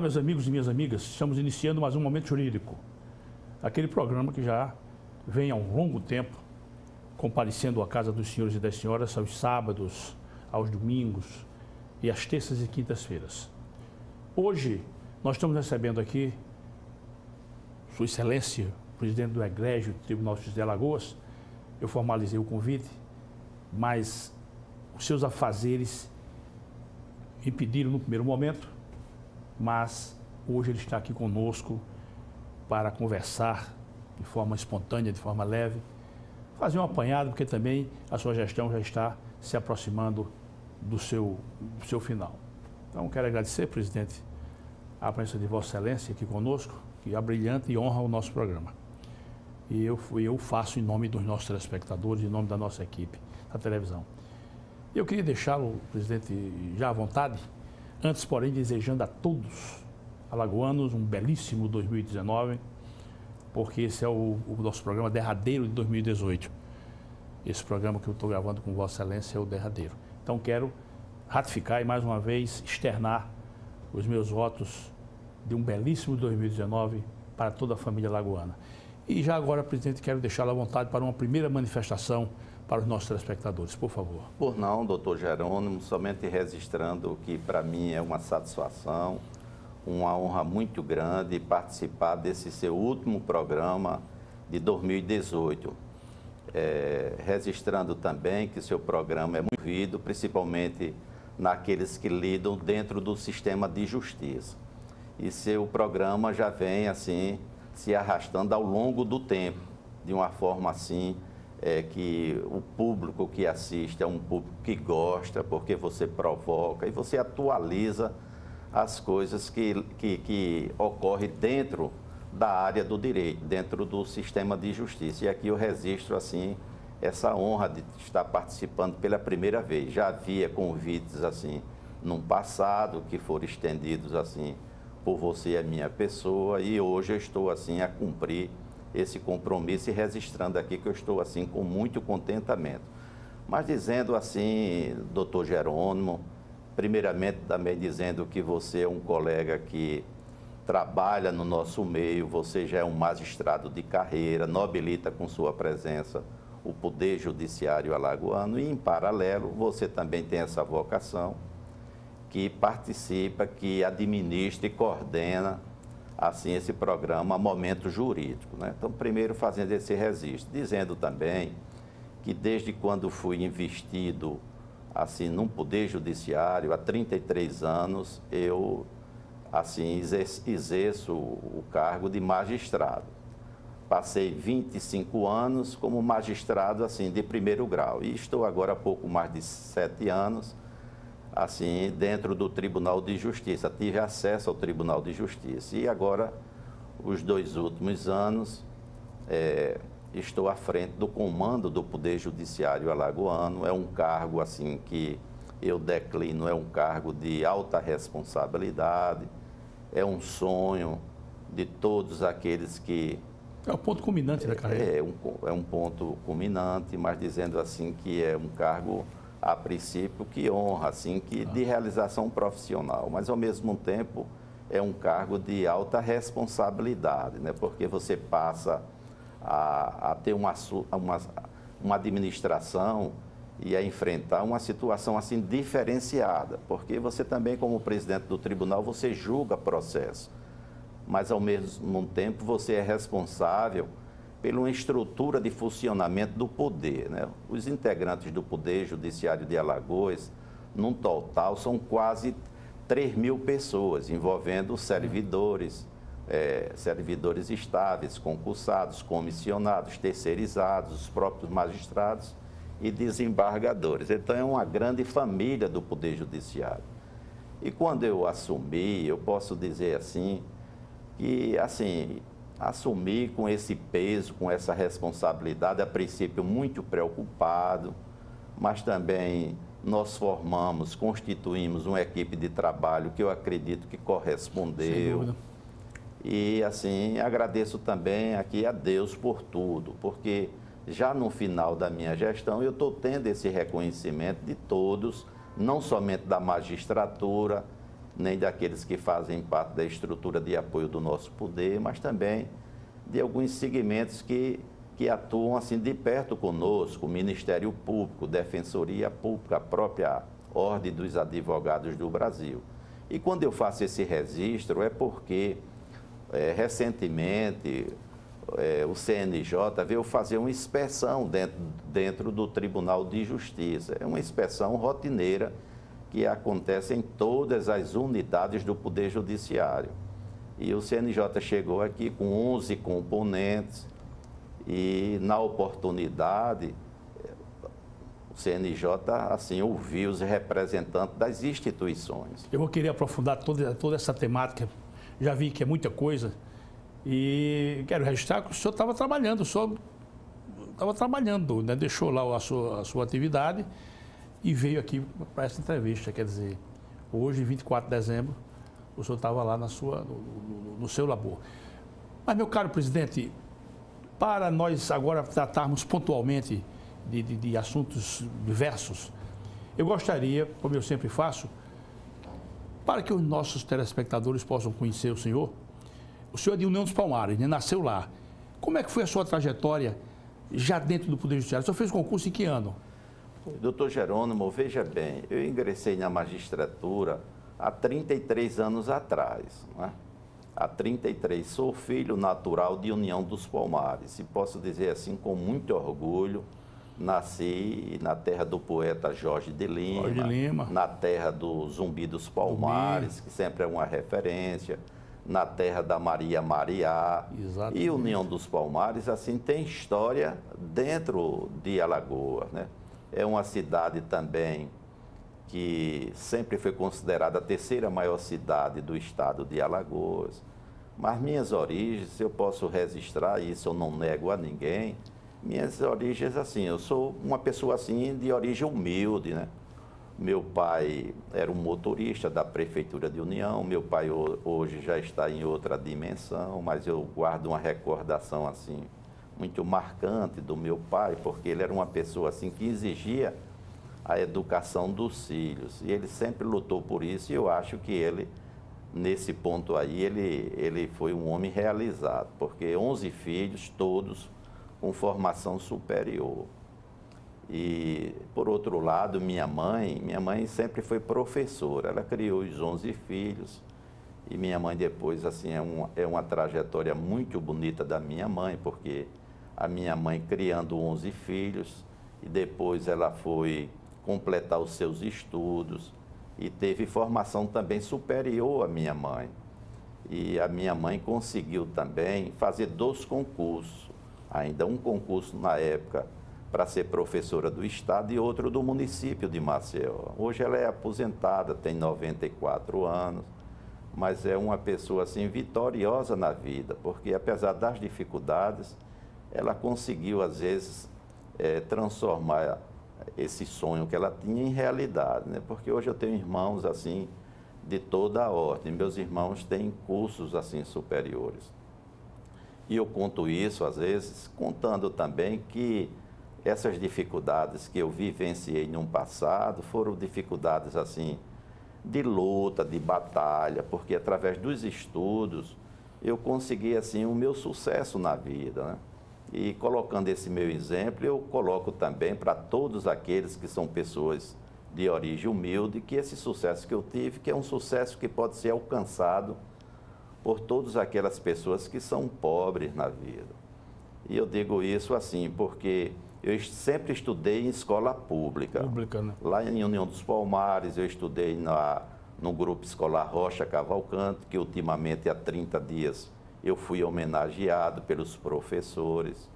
meus amigos e minhas amigas, estamos iniciando mais um Momento Jurídico, aquele programa que já vem há um longo tempo comparecendo à casa dos senhores e das senhoras aos sábados, aos domingos e às terças e quintas-feiras. Hoje, nós estamos recebendo aqui Sua Excelência, presidente do Egrégio Tribunal de Justiça de Alagoas. Eu formalizei o convite, mas os seus afazeres impediram no primeiro momento, mas hoje ele está aqui conosco para conversar de forma espontânea, de forma leve, fazer um apanhado, porque também a sua gestão já está se aproximando do seu final. Então, quero agradecer, presidente, a presença de Vossa Excelência aqui conosco, que abrilhanta e honra o nosso programa. E eu faço em nome dos nossos telespectadores, em nome da nossa equipe da televisão. Eu queria deixá-lo, presidente, já à vontade, antes, porém, desejando a todos alagoanos um belíssimo 2019, porque esse é o nosso programa derradeiro de 2018. Esse programa que eu estou gravando com Vossa Excelência é o derradeiro. Então, quero ratificar e, mais uma vez, externar os meus votos de um belíssimo 2019 para toda a família alagoana. E já agora, presidente, quero deixá-lo à vontade para uma primeira manifestação para os nossos telespectadores, por favor. Por não, doutor Jerônimo, somente registrando que para mim é uma satisfação, uma honra muito grande participar desse seu último programa de 2018. Registrando também que seu programa é muito ouvido, principalmente naqueles que lidam dentro do sistema de justiça. E seu programa já vem assim se arrastando ao longo do tempo, de uma forma assim que o público que assiste é um público que gosta, porque você provoca e você atualiza as coisas que ocorrem dentro da área do direito, dentro do sistema de justiça. E aqui eu registro assim essa honra de estar participando pela primeira vez. Já havia convites assim no passado que foram estendidos assim por você e a minha pessoa, e hoje eu estou assim a cumprir esse compromisso e registrando aqui que eu estou assim com muito contentamento. Mas dizendo assim, doutor Jerônimo, primeiramente também dizendo que você é um colega que trabalha no nosso meio, você já é um magistrado de carreira, nobilita com sua presença o Poder Judiciário alagoano e, em paralelo, você também tem essa vocação que participa, que administra e coordena assim esse programa Momento Jurídico, né? Então, primeiro fazendo esse registro, dizendo também que desde quando fui investido assim num Poder Judiciário, há 33 anos, eu assim exerço o cargo de magistrado. Passei 25 anos como magistrado assim de primeiro grau e estou agora há pouco mais de 7 anos assim dentro do Tribunal de Justiça. Tive acesso ao Tribunal de Justiça e agora, os 2 últimos anos, estou à frente do comando do Poder Judiciário alagoano. É um cargo assim que eu declino, é um cargo de alta responsabilidade, é um sonho de todos aqueles que... É o ponto culminante da carreira. É um ponto culminante, mas dizendo assim que é um cargo, a princípio, que honra, assim, que de realização profissional, mas ao mesmo tempo é um cargo de alta responsabilidade, né? Porque você passa a ter uma administração e a enfrentar uma situação assim diferenciada, porque você também, como presidente do tribunal, você julga processo, mas ao mesmo tempo você é responsável pela uma estrutura de funcionamento do poder, né? Os integrantes do Poder Judiciário de Alagoas, num total, são quase 3.000 pessoas, envolvendo servidores, servidores estáveis, concursados, comissionados, terceirizados, os próprios magistrados e desembargadores. Então, é uma grande família do Poder Judiciário. E quando eu assumi, eu posso dizer assim, que assim, assumi com esse peso, com essa responsabilidade, a princípio muito preocupado, mas também nós constituímos uma equipe de trabalho que eu acredito que correspondeu. E assim, agradeço também aqui a Deus por tudo, porque já no final da minha gestão eu estou tendo esse reconhecimento de todos, não somente da magistratura, nem daqueles que fazem parte da estrutura de apoio do nosso poder, mas também de alguns segmentos que atuam assim de perto conosco, o Ministério Público, Defensoria Pública, a própria Ordem dos Advogados do Brasil. E quando eu faço esse registro é porque, recentemente, o CNJ veio fazer uma inspeção dentro do Tribunal de Justiça. É uma inspeção rotineira que acontece em todas as unidades do Poder Judiciário. E o CNJ chegou aqui com 11 componentes e, na oportunidade, o CNJ, assim, ouviu os representantes das instituições. Eu vou querer aprofundar toda essa temática. Já vi que é muita coisa e quero registrar que o senhor estava trabalhando, né? Deixou lá a sua atividade e veio aqui para essa entrevista. Quer dizer, hoje, 24 de dezembro, o senhor estava lá no seu labor. Mas, meu caro presidente, para nós agora tratarmos pontualmente de assuntos diversos, eu gostaria, como eu sempre faço, para que os nossos telespectadores possam conhecer o senhor é de União dos Palmares, né? Nasceu lá. Como é que foi a sua trajetória já dentro do Poder Judiciário? O senhor fez concurso em que ano? Doutor Jerônimo, veja bem, eu ingressei na magistratura há 33 anos atrás, né? Há 33, sou filho natural de União dos Palmares e posso dizer assim com muito orgulho, nasci na terra do poeta Jorge de Lima, na terra do Zumbi dos Palmares, que sempre é uma referência, na terra da Maria Mariá. Exatamente. E União dos Palmares, assim, tem história dentro de Alagoas, né? É uma cidade também que sempre foi considerada a terceira maior cidade do estado de Alagoas. Mas minhas origens, eu posso registrar isso, eu não nego a ninguém. Minhas origens, assim, eu sou uma pessoa, assim, de origem humilde, né? Meu pai era um motorista da Prefeitura de União, meu pai hoje já está em outra dimensão, mas eu guardo uma recordação, assim, muito marcante do meu pai, porque ele era uma pessoa, assim, que exigia a educação dos filhos, e ele sempre lutou por isso, e eu acho que ele, nesse ponto aí, ele foi um homem realizado, porque 11 filhos, todos com formação superior. E, por outro lado, minha mãe sempre foi professora, ela criou os 11 filhos, e minha mãe depois, assim, é uma trajetória muito bonita da minha mãe, porque a minha mãe criando 11 filhos, e depois ela foi completar os seus estudos, e teve formação também superior à minha mãe. E a minha mãe conseguiu também fazer 2 concursos, ainda um concurso na época, para ser professora do estado e outro do município de Maceió. Hoje ela é aposentada, tem 94 anos, mas é uma pessoa assim vitoriosa na vida, porque apesar das dificuldades, ela conseguiu às vezes transformar esse sonho que ela tinha em realidade, né? Porque hoje eu tenho irmãos assim de toda a ordem, meus irmãos têm cursos assim superiores. E eu conto isso às vezes contando também que essas dificuldades que eu vivenciei no passado foram dificuldades assim de luta, de batalha, porque através dos estudos eu consegui assim o meu sucesso na vida, né? E colocando esse meu exemplo, eu coloco também para todos aqueles que são pessoas de origem humilde, que esse sucesso que eu tive, que é um sucesso que pode ser alcançado por todas aquelas pessoas que são pobres na vida. E eu digo isso assim, porque eu sempre estudei em escola pública. Né? Lá em União dos Palmares, eu estudei no grupo escolar Rocha Cavalcante, que ultimamente há 30 dias eu fui homenageado pelos professores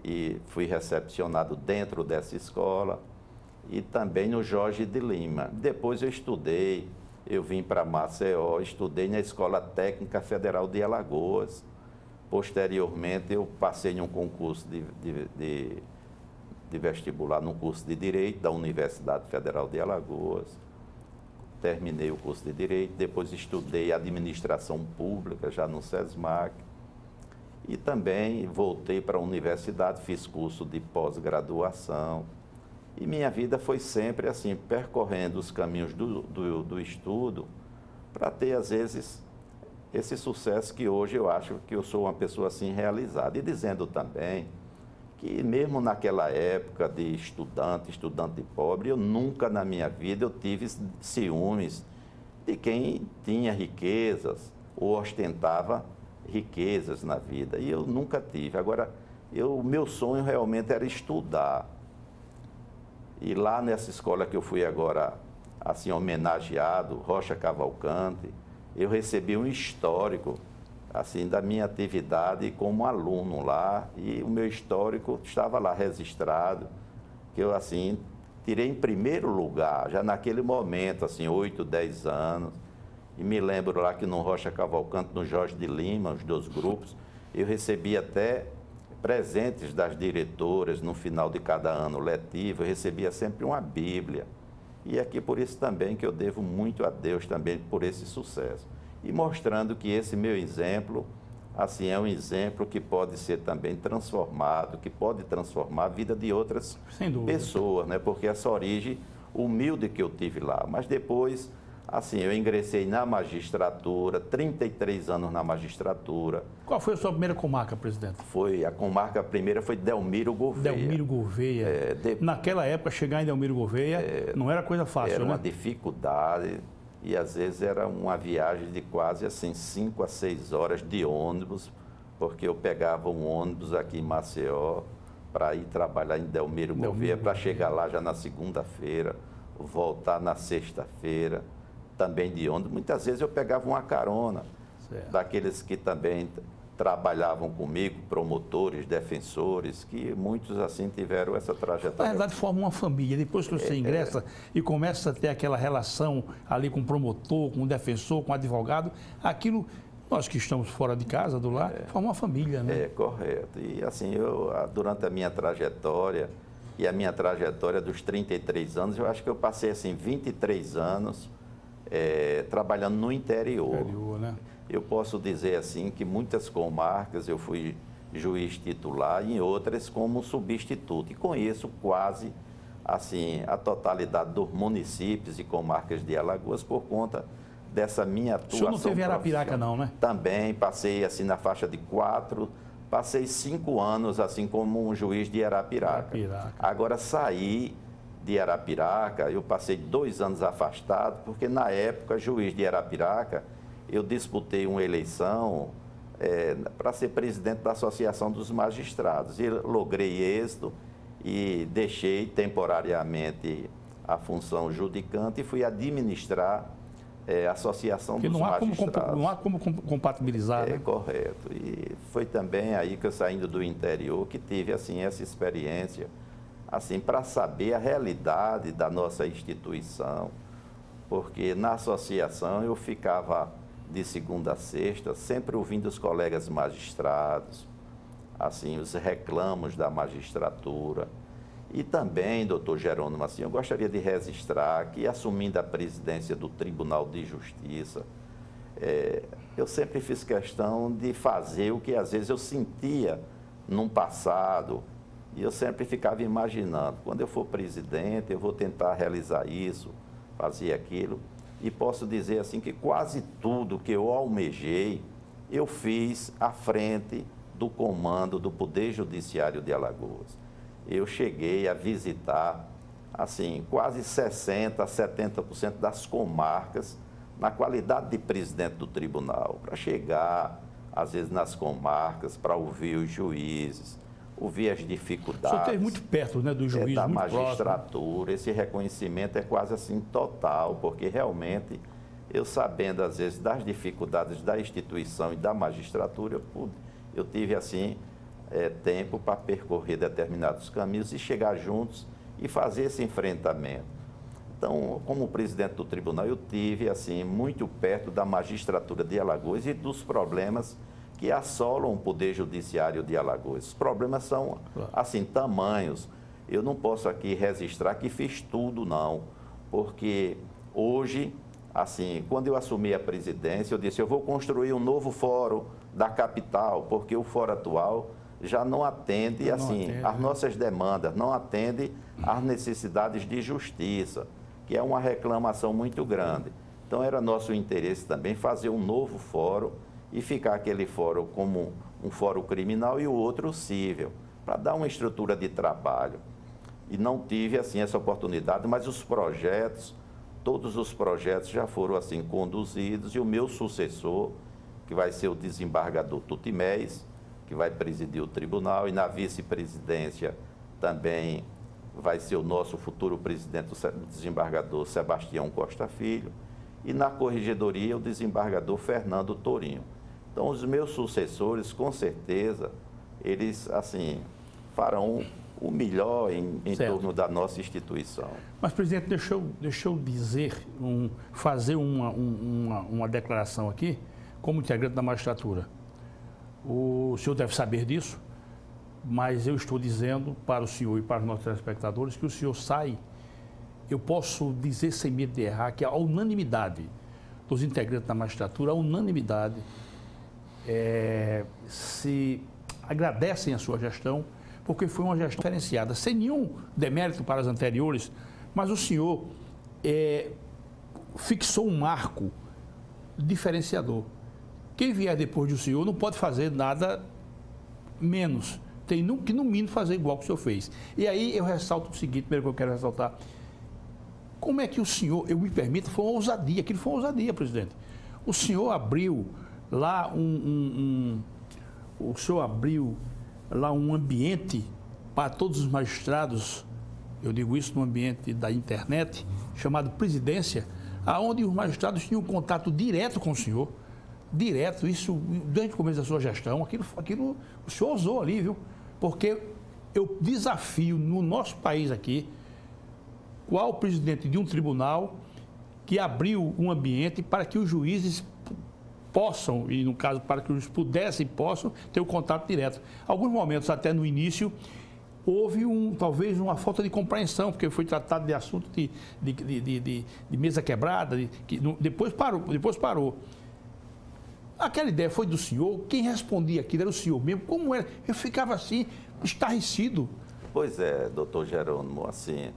e fui recepcionado dentro dessa escola. E também no Jorge de Lima. Depois eu vim para Maceió, estudei na Escola Técnica Federal de Alagoas. Posteriormente, eu passei em um concurso de vestibular no curso de Direito da Universidade Federal de Alagoas. Terminei o curso de Direito, depois estudei Administração Pública, já no SESMAC. E também voltei para a universidade, fiz curso de pós-graduação. E minha vida foi sempre assim, percorrendo os caminhos do estudo para ter, às vezes, esse sucesso que hoje eu acho que eu sou uma pessoa assim realizada. E dizendo também que mesmo naquela época de estudante pobre, eu nunca na minha vida eu tive ciúmes de quem tinha riquezas ou ostentava riquezas na vida. E eu nunca tive. Agora, o meu sonho realmente era estudar. E lá nessa escola que eu fui agora, assim, homenageado, Rocha Cavalcante, eu recebi um histórico, assim, da minha atividade como aluno lá, e o meu histórico estava lá registrado, que eu, assim, tirei em primeiro lugar, já naquele momento, assim, 8, 10 anos, e me lembro lá que no Rocha Cavalcante, no Jorge de Lima, os 2 grupos, eu recebi até presentes das diretoras no final de cada ano letivo, eu recebia sempre uma Bíblia. E aqui por isso também que eu devo muito a Deus também por esse sucesso. E mostrando que esse meu exemplo, assim, é um exemplo que pode ser também transformado, que pode transformar a vida de outras pessoas, né? Porque essa origem humilde que eu tive lá. Mas depois, assim, eu ingressei na magistratura, 33 anos na magistratura. Qual foi a sua primeira comarca, presidente? A comarca primeira foi Delmiro Gouveia. Delmiro Gouveia. Naquela época, chegar em Delmiro Gouveia não era coisa fácil, era né? Uma dificuldade e às vezes era uma viagem de quase assim 5 a 6 horas de ônibus, porque eu pegava um ônibus aqui em Maceió para ir trabalhar em Delmiro Gouveia, para chegar lá já na segunda-feira, voltar na sexta-feira, também de ônibus. Muitas vezes eu pegava uma carona, daqueles que também trabalhavam comigo, promotores, defensores, que muitos assim tiveram essa trajetória. Na verdade, forma uma família. Depois que você ingressa e começa a ter aquela relação ali com o promotor, com o defensor, com o advogado, aquilo, nós que estamos fora de casa, do lar, forma uma família, né? É, correto. E assim, durante a minha trajetória, e a minha trajetória dos 33 anos, eu acho que eu passei assim 23 anos trabalhando no interior. Né? Eu posso dizer assim que muitas comarcas eu fui juiz titular, em outras como substituto. E conheço quase assim a totalidade dos municípios e comarcas de Alagoas por conta dessa minha atuação. O senhor não teve Arapiraca não, né? Também passei assim na faixa de 4, passei 5 anos assim como um juiz de Arapiraca. Agora saí de Arapiraca, eu passei 2 anos afastado, porque na época, juiz de Arapiraca, eu disputei uma eleição para ser presidente da Associação dos Magistrados. E logrei êxito e deixei temporariamente a função judicante e fui administrar a Associação dos Magistrados. Não há como compatibilizar, né? Correto. E foi também aí que eu, saindo do interior, que tive assim, essa experiência assim, para saber a realidade da nossa instituição, porque na associação eu ficava de segunda a sexta, sempre ouvindo os colegas magistrados, assim, os reclamos da magistratura. E também, doutor Jerônimo, assim, eu gostaria de registrar que, assumindo a presidência do Tribunal de Justiça, eu sempre fiz questão de fazer o que às vezes eu sentia num passado, e eu sempre ficava imaginando, quando eu for presidente, eu vou tentar realizar isso, fazer aquilo. E posso dizer assim que quase tudo que eu almejei, eu fiz à frente do comando do Poder Judiciário de Alagoas. Eu cheguei a visitar, assim, quase 60% a 70% das comarcas na qualidade de presidente do tribunal, para chegar, às vezes, nas comarcas, para ouvir os juízes, ouvir as dificuldades. O senhor esteve muito perto, né, do juiz, da muito magistratura. Próximo. Esse reconhecimento é quase assim total, porque realmente eu, sabendo às vezes das dificuldades da instituição e da magistratura, eu tive assim tempo para percorrer determinados caminhos e chegar juntos e fazer esse enfrentamento. Então, como presidente do tribunal, eu tive assim muito perto da magistratura de Alagoas e dos problemas que assolam o Poder Judiciário de Alagoas. Os problemas são, assim, tamanhos. Eu não posso aqui registrar que fiz tudo, não, porque hoje, assim, quando eu assumi a presidência, eu disse, eu vou construir um novo fórum da capital, porque o fórum atual já não atende, as nossas demandas, não atende às necessidades de justiça, que é uma reclamação muito grande. Então era nosso interesse também fazer um novo fórum e ficar aquele fórum como um fórum criminal e o outro cível, para dar uma estrutura de trabalho. E não tive assim essa oportunidade, mas os projetos, todos os projetos já foram assim conduzidos e o meu sucessor, que vai ser o desembargador Tutimés, que vai presidir o tribunal, e na vice-presidência também vai ser o nosso futuro presidente, o desembargador Sebastião Costa Filho, e na corregedoria o desembargador Fernando Tourinho. Então os meus sucessores, com certeza, eles assim farão o melhor em torno da nossa instituição. Mas, presidente, deixa eu dizer, fazer uma declaração aqui, como integrante da magistratura. O senhor deve saber disso, mas eu estou dizendo para o senhor e para os nossos telespectadores que o senhor sai, eu posso dizer sem medo de errar, que a unanimidade dos integrantes da magistratura, a unanimidade, se agradecem a sua gestão, porque foi uma gestão diferenciada, sem nenhum demérito para as anteriores, mas o senhor fixou um marco diferenciador. Quem vier depois do senhor não pode fazer nada menos, tem que no mínimo fazer igual que o senhor fez. E aí eu ressalto o seguinte, primeiro que eu quero ressaltar, como é que o senhor, eu me permito, foi uma ousadia, aquilo foi uma ousadia, presidente. O senhor abriu lá um ambiente para todos os magistrados, eu digo isso no ambiente da internet, chamado Presidência, aonde os magistrados tinham contato direto com o senhor, direto, isso desde o começo da sua gestão, aquilo o senhor ousou ali, viu? Porque eu desafio no nosso país aqui, qual presidente de um tribunal que abriu um ambiente para que os juízes possam, e no caso para que os possam ter o contato direto. Alguns momentos, até no início, houve talvez uma falta de compreensão, porque foi tratado de assunto de mesa quebrada, depois parou. Aquela ideia foi do senhor, quem respondia aquilo era o senhor mesmo, como era? Eu ficava assim, estarrecido. Pois é, doutor Jerônimo, assim,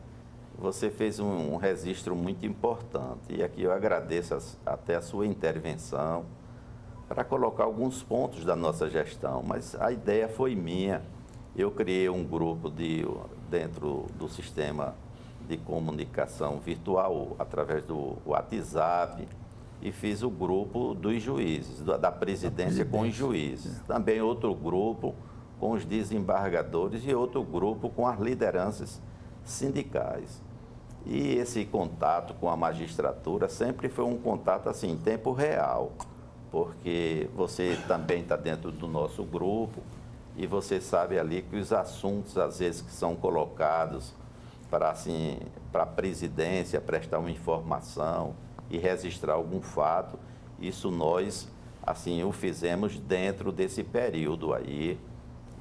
você fez um registro muito importante, e aqui eu agradeço até a sua intervenção, para colocar alguns pontos da nossa gestão, mas a ideia foi minha. Eu criei um grupo dentro do sistema de comunicação virtual, através do WhatsApp, e fiz o grupo dos juízes, da presidência com os juízes. Também outro grupo com os desembargadores e outro grupo com as lideranças sindicais. E esse contato com a magistratura sempre foi um contato assim, em tempo real, porque você também está dentro do nosso grupo e você sabe ali que os assuntos, às vezes, que são colocados para a presidência prestar uma informação e registrar algum fato, isso nós, assim, o fizemos dentro desse período aí,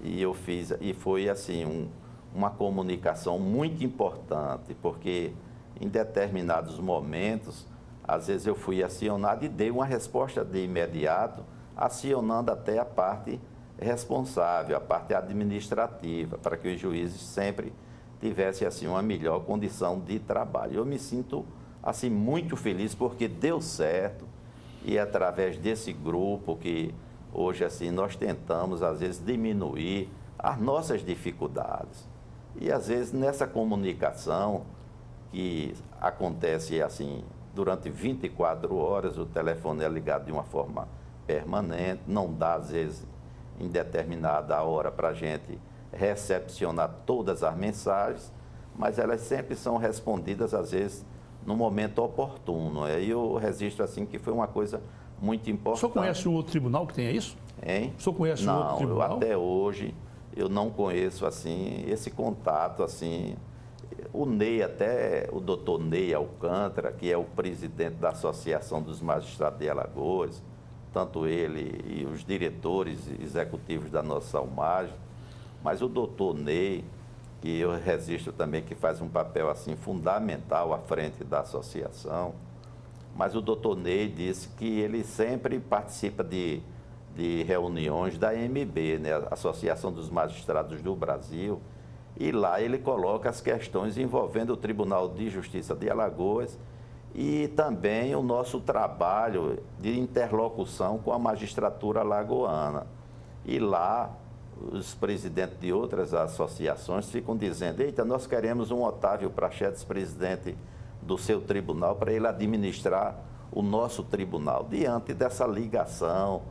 e foi, assim, uma comunicação muito importante, porque em determinados momentos, às vezes eu fui acionado e dei uma resposta de imediato, acionando até a parte responsável, a parte administrativa, para que os juízes sempre tivessem assim, uma melhor condição de trabalho. Eu me sinto assim, muito feliz porque deu certo e através desse grupo que hoje assim, nós tentamos, às vezes, diminuir as nossas dificuldades. E, às vezes, nessa comunicação que acontece assim, durante 24 horas, o telefone é ligado de uma forma permanente, não dá, às vezes, em determinada hora para a gente recepcionar todas as mensagens, mas elas sempre são respondidas, às vezes, no momento oportuno. Aí eu registro assim que foi uma coisa muito importante. O senhor conhece um outro tribunal que tenha isso? Hein? O senhor conhece um outro tribunal? Não, até hoje eu não conheço assim esse contato assim. O Ney, até o doutor Ney Alcântara, que é o presidente da Associação dos Magistrados de Alagoas, tanto ele e os diretores executivos da nossa Almagem, mas o doutor Ney, que eu registro também, que faz um papel assim fundamental à frente da associação, mas o doutor Ney disse que ele sempre participa de reuniões da AMB, né, Associação dos Magistrados do Brasil, e lá ele coloca as questões envolvendo o Tribunal de Justiça de Alagoas e também o nosso trabalho de interlocução com a magistratura alagoana. E lá, os presidentes de outras associações ficam dizendo: eita, nós queremos um Otávio Prachedes, presidente do seu tribunal, para ele administrar o nosso tribunal. Diante dessa ligação,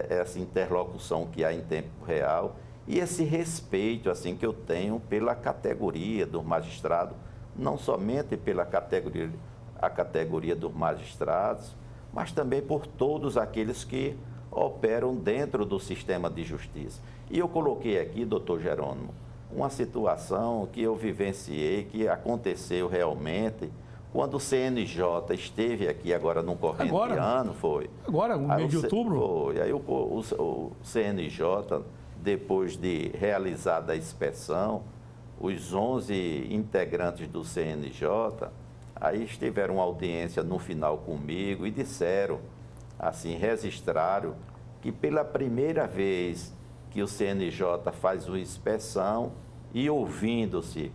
essa interlocução que há em tempo real e esse respeito assim que eu tenho pela categoria do magistrado, não somente pela categoria dos magistrados, mas também por todos aqueles que operam dentro do sistema de justiça. E eu coloquei aqui, doutor Jerônimo, uma situação que eu vivenciei, que aconteceu realmente quando o CNJ esteve aqui agora no corrente ano, foi. Agora, no mês de outubro? Foi. Aí o CNJ, depois de realizada a inspeção, os 11 integrantes do CNJ, aí tiveram uma audiência no final comigo e disseram, assim, registraram que pela primeira vez que o CNJ faz uma inspeção e ouvindo-se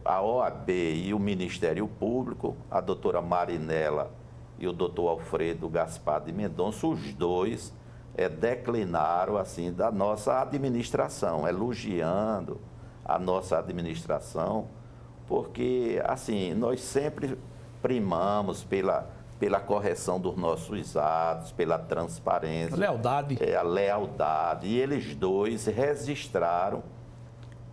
a OAB e o Ministério Público, a doutora Marinela e o doutor Alfredo Gaspar de Mendonça, os dois declinaram assim da nossa administração, elogiando a nossa administração, porque assim nós sempre primamos pela correção dos nossos atos, pela transparência, lealdade, a lealdade, e eles dois registraram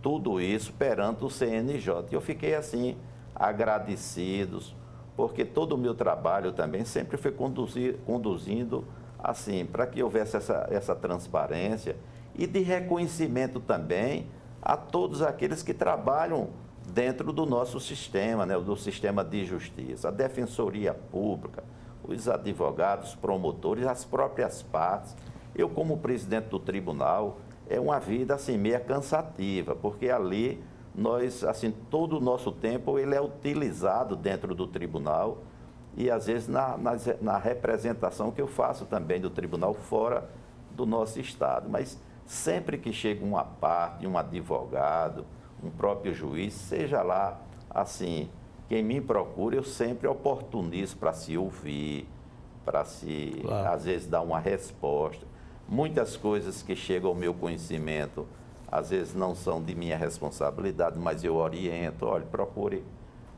tudo isso perante o CNJ. E eu fiquei assim agradecidos, porque todo o meu trabalho também sempre foi conduzindo assim, para que houvesse essa transparência e de reconhecimento também a todos aqueles que trabalham dentro do nosso sistema, né, do sistema de justiça, a Defensoria Pública, os advogados, promotores, as próprias partes. Eu, como presidente do tribunal, é uma vida assim meia cansativa, porque ali nós, assim, todo o nosso tempo ele é utilizado dentro do tribunal e às vezes na representação que eu faço também do tribunal fora do nosso estado. Mas sempre que chega uma parte, um advogado, um próprio juiz, seja lá assim, quem me procura, eu sempre oportunizo para se ouvir, para se, claro, às vezes, dar uma resposta. Muitas coisas que chegam ao meu conhecimento, às vezes não são de minha responsabilidade, mas eu oriento, olha, procure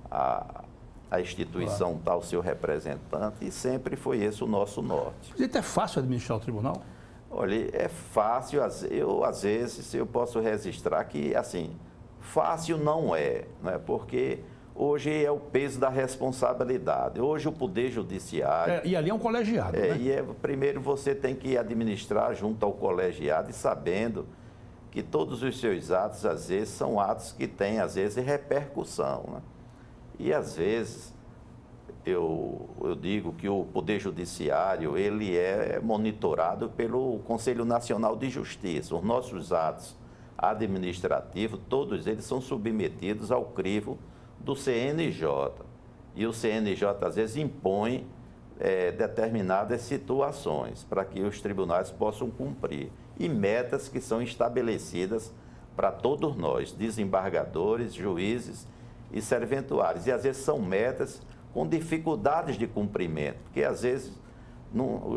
a instituição, claro, tal, seu representante, e sempre foi esse o nosso norte. Presidente, é fácil administrar o tribunal? Olha, é fácil, às vezes, eu posso registrar que, assim, fácil não é, né? Porque hoje é o peso da responsabilidade. Hoje o Poder Judiciário... e ali é um colegiado, né? Primeiro você tem que administrar junto ao colegiado e sabendo que todos os seus atos, às vezes, são atos que têm, às vezes, repercussão, né? E, às vezes, eu digo que o Poder Judiciário, ele é monitorado pelo Conselho Nacional de Justiça. Os nossos atos administrativos, todos eles são submetidos ao crivo do CNJ. E o CNJ, às vezes, impõe determinadas situações para que os tribunais possam cumprir. E metas que são estabelecidas para todos nós, desembargadores, juízes e serventuários. E, às vezes, são metas com dificuldades de cumprimento, porque, às vezes,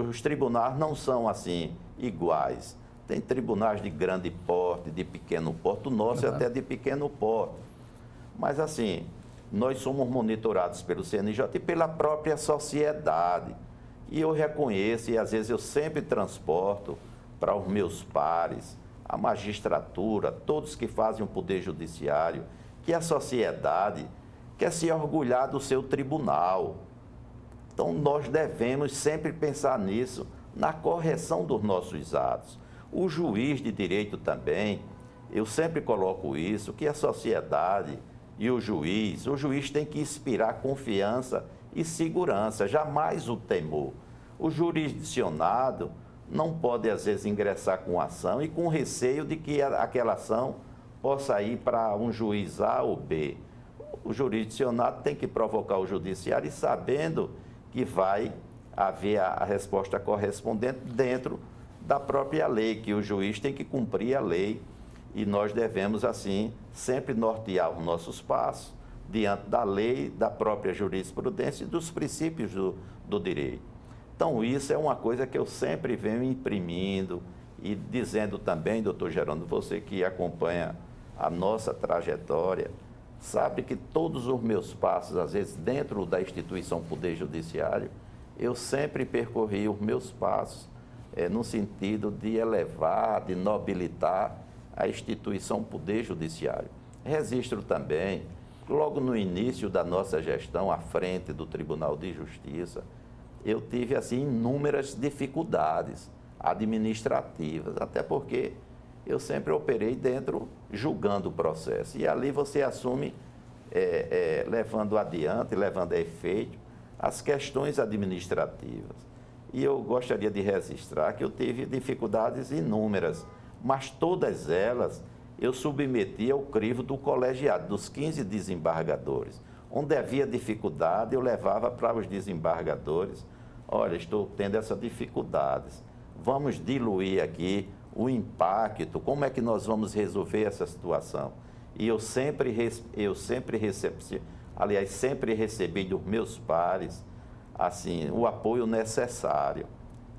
os tribunais não são, assim, iguais. Tem tribunais de grande porte, de pequeno porte, o nosso é até de pequeno porte. Mas, assim, nós somos monitorados pelo CNJ e pela própria sociedade. E eu reconheço, e às vezes eu sempre transporto para os meus pares, a magistratura, todos que fazem o Poder Judiciário, que a sociedade quer se orgulhar do seu tribunal. Então, nós devemos sempre pensar nisso, na correção dos nossos atos. O juiz de direito também, eu sempre coloco isso, que a sociedade e o juiz tem que inspirar confiança e segurança, jamais o temor. O jurisdicionado não pode, às vezes, ingressar com ação e com receio de que aquela ação possa ir para um juiz A ou B. O jurisdicionado tem que provocar o judiciário e sabendo que vai haver a resposta correspondente dentro da própria lei, que o juiz tem que cumprir a lei e nós devemos, assim, sempre nortear os nossos passos diante da lei, da própria jurisprudência e dos princípios do direito. Então, isso é uma coisa que eu sempre venho imprimindo e dizendo também, doutor Gerônimo, você que acompanha a nossa trajetória, sabe que todos os meus passos, às vezes dentro da instituição Poder Judiciário, eu sempre percorri os meus passos no sentido de elevar, de nobilitar a instituição Poder Judiciário. Registro também, logo no início da nossa gestão, à frente do Tribunal de Justiça, eu tive, assim, inúmeras dificuldades administrativas, até porque eu sempre operei dentro, julgando o processo. E ali você assume, levando adiante, levando a efeito, as questões administrativas. E eu gostaria de registrar que eu tive dificuldades inúmeras, mas todas elas eu submeti ao crivo do colegiado, dos 15 desembargadores. Onde havia dificuldade, eu levava para os desembargadores, olha, estou tendo essas dificuldades, vamos diluir aqui o impacto, como é que nós vamos resolver essa situação? E eu sempre recebi dos meus pares, assim, o apoio necessário.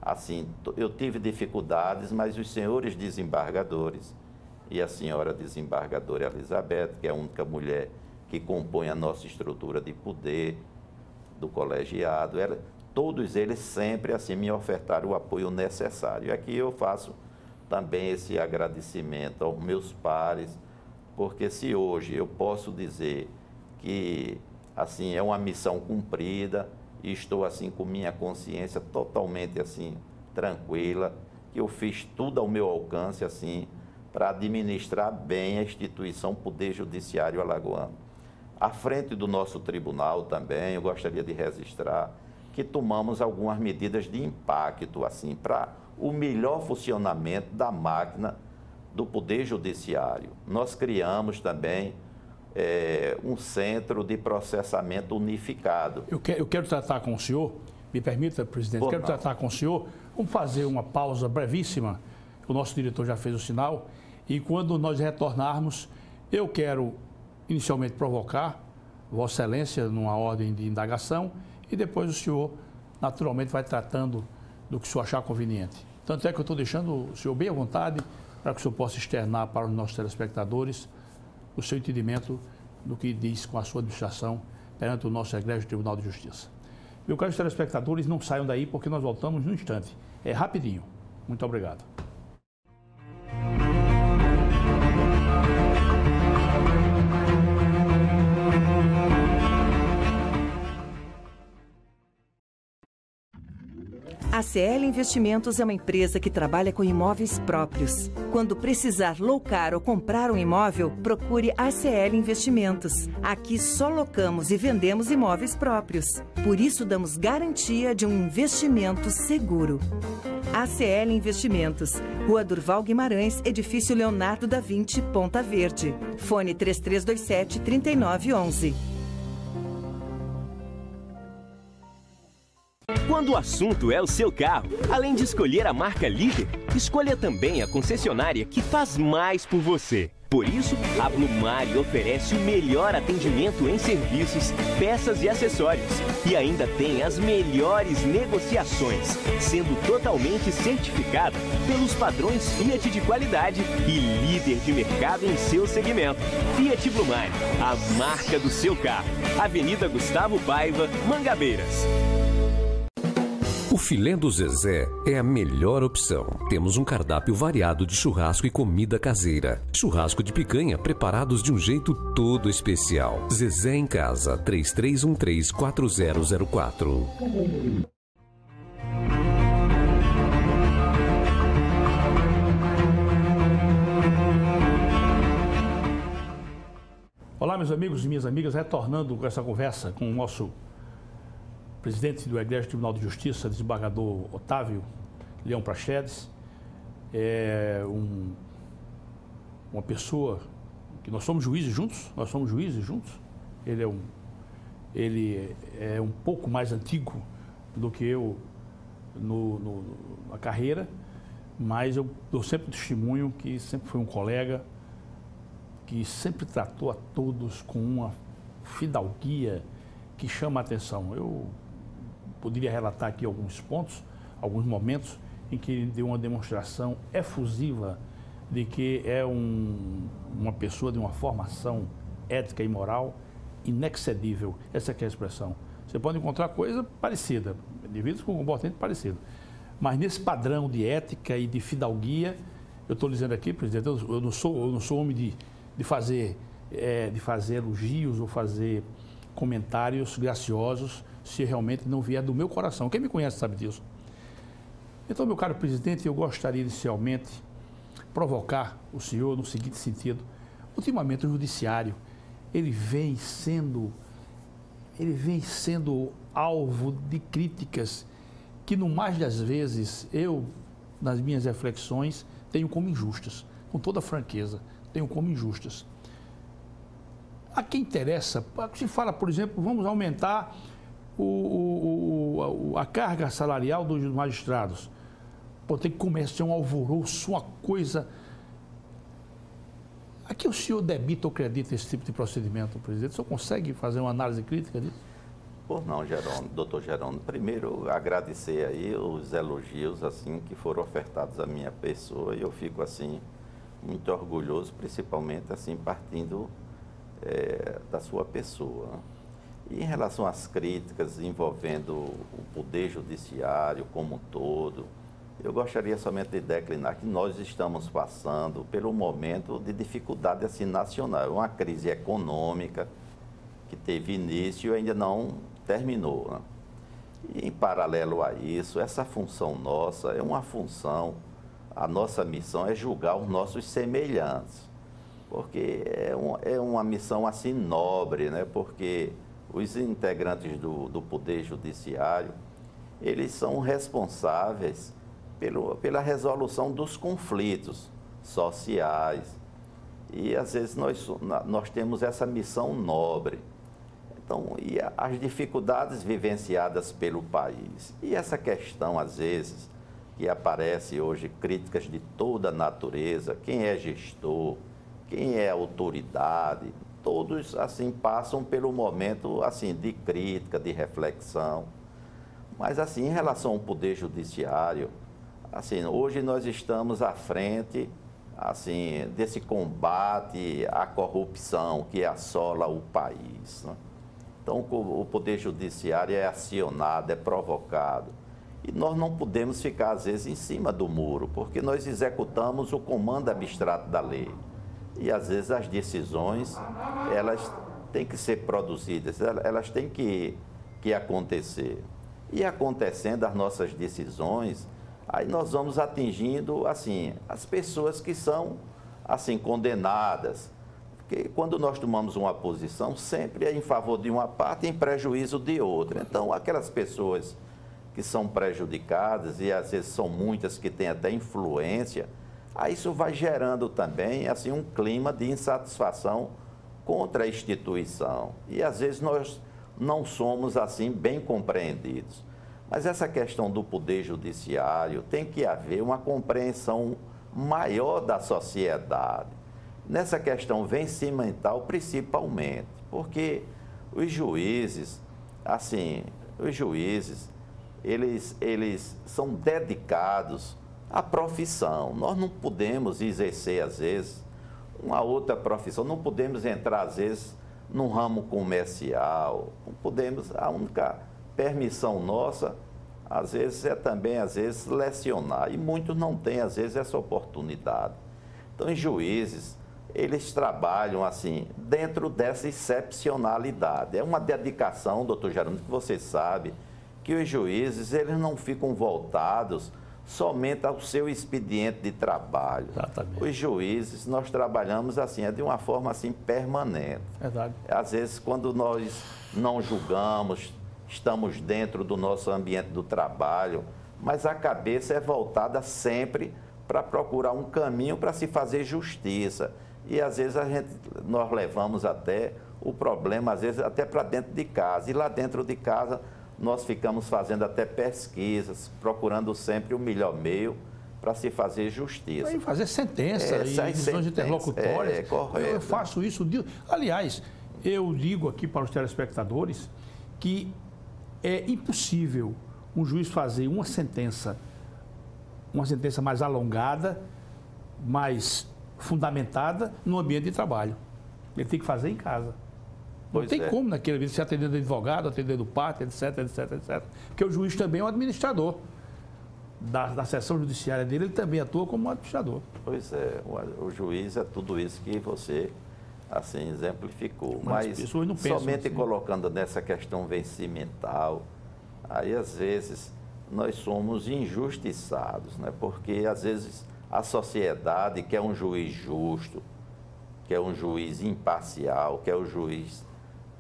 Assim, eu tive dificuldades, mas os senhores desembargadores e a senhora desembargadora Elizabeth, que é a única mulher que compõe a nossa estrutura de poder do colegiado, todos eles sempre assim me ofertaram o apoio necessário. E aqui eu faço também esse agradecimento aos meus pares, porque se hoje eu posso dizer que assim é uma missão cumprida e estou assim com minha consciência totalmente assim tranquila, que eu fiz tudo ao meu alcance assim para administrar bem a instituição Poder Judiciário alagoano. À frente do nosso tribunal também, eu gostaria de registrar que tomamos algumas medidas de impacto assim para o melhor funcionamento da máquina do Poder Judiciário. Nós criamos também um centro de processamento unificado. Eu quero tratar com o senhor, me permita, presidente, quero tratar com o senhor. Vamos fazer uma pausa brevíssima, o nosso diretor já fez o sinal, e quando nós retornarmos, eu quero inicialmente provocar Vossa Excelência numa ordem de indagação e depois o senhor, naturalmente, vai tratando do que o senhor achar conveniente. Tanto é que eu estou deixando o senhor bem à vontade para que o senhor possa externar para os nossos telespectadores o seu entendimento do que diz com a sua administração perante o nosso egrégio Tribunal de Justiça. Meus caros telespectadores, não saiam daí porque nós voltamos no instante. É rapidinho. Muito obrigado. A ACL Investimentos é uma empresa que trabalha com imóveis próprios. Quando precisar locar ou comprar um imóvel, procure a ACL Investimentos. Aqui só locamos e vendemos imóveis próprios. Por isso, damos garantia de um investimento seguro. ACL Investimentos, Rua Durval Guimarães, Edifício Leonardo da Vinci, Ponta Verde. Fone 3327-3911. Quando o assunto é o seu carro, além de escolher a marca líder, escolha também a concessionária que faz mais por você. Por isso, a Blumari oferece o melhor atendimento em serviços, peças e acessórios. E ainda tem as melhores negociações, sendo totalmente certificada pelos padrões Fiat de qualidade e líder de mercado em seu segmento. Fiat Blumari, a marca do seu carro. Avenida Gustavo Paiva, Mangabeiras. O filé do Zezé é a melhor opção. Temos um cardápio variado de churrasco e comida caseira. Churrasco de picanha preparados de um jeito todo especial. Zezé em Casa, 3313-4004. Olá, meus amigos e minhas amigas, retornando com essa conversa com o nosso presidente do Egrégio Tribunal de Justiça, desembargador Otávio Leão Praxedes, uma pessoa que nós somos juízes juntos, ele é um pouco mais antigo do que eu na carreira, mas eu dou sempre testemunho que sempre foi um colega que sempre tratou a todos com uma fidalguia que chama a atenção. Eu poderia relatar aqui alguns pontos, alguns momentos em que ele deu uma demonstração efusiva de que é uma pessoa de uma formação ética e moral inexcedível. Essa que é a expressão. Você pode encontrar coisa parecida, indivíduos com comportamento parecido. Mas nesse padrão de ética e de fidalguia, eu estou dizendo aqui, presidente, eu não sou homem de fazer elogios ou fazer comentários graciosos se realmente não vier do meu coração. Quem me conhece sabe disso. Então, meu caro presidente, eu gostaria inicialmente provocar o senhor no seguinte sentido. Ultimamente, o judiciário, ele vem sendo alvo de críticas que, no mais das vezes, eu, nas minhas reflexões, tenho como injustas. Com toda franqueza, tenho como injustas. A quem interessa, se fala, por exemplo, vamos aumentar a carga salarial dos magistrados. Pô, tem que começar um alvoroço, uma coisa... A que o senhor debita ou acredita esse tipo de procedimento, presidente? O senhor consegue fazer uma análise crítica disso? Por não, doutor Jerônimo. Primeiro, agradecer aí os elogios assim, que foram ofertados à minha pessoa, e eu fico assim muito orgulhoso, principalmente assim, partindo da sua pessoa. E em relação às críticas envolvendo o Poder Judiciário como um todo, eu gostaria somente de declinar que nós estamos passando pelo momento de dificuldade assim, nacional, uma crise econômica que teve início e ainda não terminou. Né? E em paralelo a isso, essa função nossa é uma função, a nossa missão é julgar os nossos semelhantes, porque é uma missão assim nobre, né? Porque os integrantes do Poder Judiciário, eles são responsáveis pela resolução dos conflitos sociais. E, às vezes, nós temos essa missão nobre. Então, e as dificuldades vivenciadas pelo país. E essa questão, às vezes, que aparece hoje, críticas de toda natureza, quem é gestor, quem é autoridade, todos, assim, passam pelo momento, assim, de crítica, de reflexão. Mas, assim, em relação ao Poder Judiciário, assim, hoje nós estamos à frente, assim, desse combate à corrupção que assola o país, né? Então, o Poder Judiciário é acionado, é provocado. E nós não podemos ficar, às vezes, em cima do muro, porque nós executamos o comando abstrato da lei. E, às vezes, as decisões, elas têm que ser produzidas, elas têm que acontecer. E acontecendo as nossas decisões, aí nós vamos atingindo, assim, as pessoas que são, assim, condenadas. Porque quando nós tomamos uma posição, sempre é em favor de uma parte e em prejuízo de outra. Então, aquelas pessoas que são prejudicadas, e às vezes são muitas que têm até influência, aí isso vai gerando também, assim, um clima de insatisfação contra a instituição. E às vezes nós não somos, assim, bem compreendidos. Mas essa questão do Poder Judiciário tem que haver uma compreensão maior da sociedade. Nessa questão vencimental, principalmente, porque os juízes, assim, eles são dedicados à profissão. Nós não podemos exercer, às vezes, uma outra profissão, não podemos entrar, às vezes, num ramo comercial, não podemos, a única permissão nossa, às vezes, é também, às vezes, lecionar. E muitos não têm, às vezes, essa oportunidade. Então, os juízes, eles trabalham, assim, dentro dessa excepcionalidade. É uma dedicação, doutor Jerônimo, que você sabe, que os juízes, eles não ficam voltados somente ao seu expediente de trabalho. Exatamente. Os juízes, nós trabalhamos, assim, de uma forma, assim, permanente. Verdade. Às vezes, quando nós não julgamos, estamos dentro do nosso ambiente do trabalho, mas a cabeça é voltada sempre para procurar um caminho para se fazer justiça. E, às vezes, nós levamos até o problema, às vezes, até para dentro de casa. E lá dentro de casa, nós ficamos fazendo até pesquisas, procurando sempre o melhor meio para se fazer justiça. E fazer sentença e decisões interlocutórias. Correto. Eu faço isso. Aliás, eu digo aqui para os telespectadores que é impossível um juiz fazer uma sentença mais alongada, mais fundamentada no ambiente de trabalho. Ele tem que fazer em casa. Não tem como naquele ambiente se atendendo advogado, atendendo parte, etc, etc, etc. Porque o juiz também é um administrador. Da sessão judiciária dele, ele também atua como administrador. Pois é, o juiz é tudo isso que você, assim, exemplificou. Mas não somente assim. Colocando nessa questão vencimental, aí às vezes nós somos injustiçados, né? Porque às vezes a sociedade quer um juiz justo, quer um juiz imparcial, quer um juiz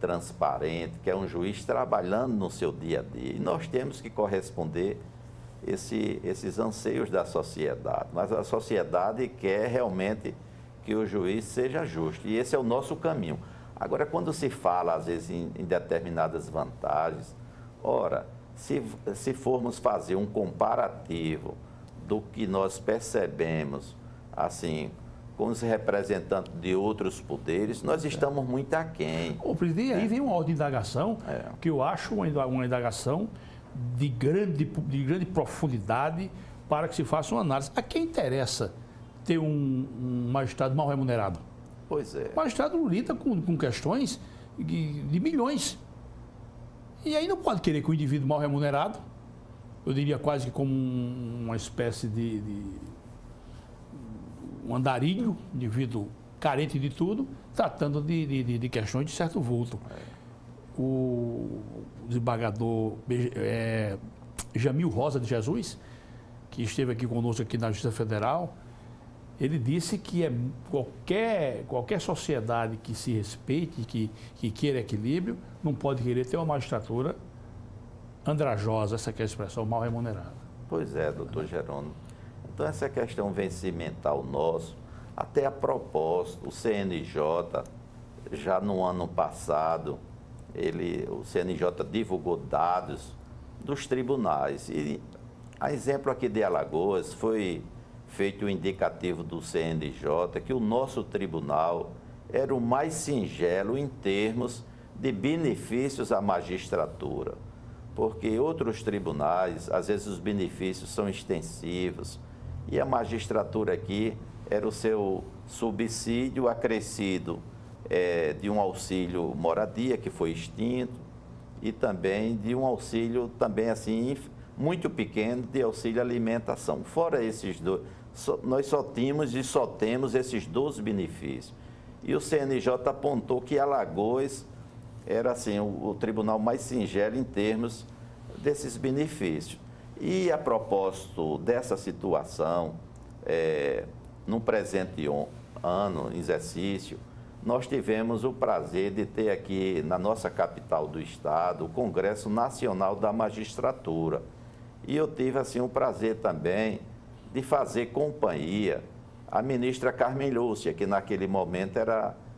transparente, quer um juiz trabalhando no seu dia a dia. E nós temos que corresponder esses anseios da sociedade, mas a sociedade quer realmente que o juiz seja justo, e esse é o nosso caminho. Agora, quando se fala, às vezes, em determinadas vantagens, ora, se formos fazer um comparativo do que nós percebemos, assim, com os representantes de outros poderes, nós estamos muito aquém. Ô, presidente, aí vem uma outra indagação, que eu acho uma indagação de grande profundidade para que se faça uma análise. A quem interessa ter um magistrado mal remunerado? Pois é. O magistrado lida com questões de milhões. E aí não pode querer que o indivíduo mal remunerado, eu diria quase que como uma espécie de um andarilho, indivíduo carente de tudo, tratando de questões de certo vulto. O desembargador Jamil Rosa de Jesus, que esteve aqui conosco aqui na Justiça Federal, ele disse que qualquer sociedade que se respeite, que queira equilíbrio, não pode querer ter uma magistratura andrajosa, essa que é a expressão, mal remunerada. Pois é, doutor Jerônimo. Então, essa questão vencimental nosso, até a propósito, o CNJ, já no ano passado, o CNJ divulgou dados dos tribunais. E, a exemplo aqui de Alagoas, foi feito o indicativo do CNJ que o nosso tribunal era o mais singelo em termos de benefícios à magistratura. Porque outros tribunais, às vezes os benefícios são extensivos, e a magistratura aqui era o seu subsídio acrescido de um auxílio moradia, que foi extinto, e também de um auxílio, também assim, muito pequeno, de auxílio alimentação. Fora esses dois, nós só tínhamos e só temos esses 12 benefícios. E o CNJ apontou que Alagoas era, assim, o tribunal mais singelo em termos desses benefícios. E, a propósito dessa situação, no presente ano, em exercício, nós tivemos o prazer de ter aqui na nossa capital do estado o Congresso Nacional da Magistratura. E eu tive assim o prazer também de fazer companhia à ministra Carmen Lúcia, que naquele momento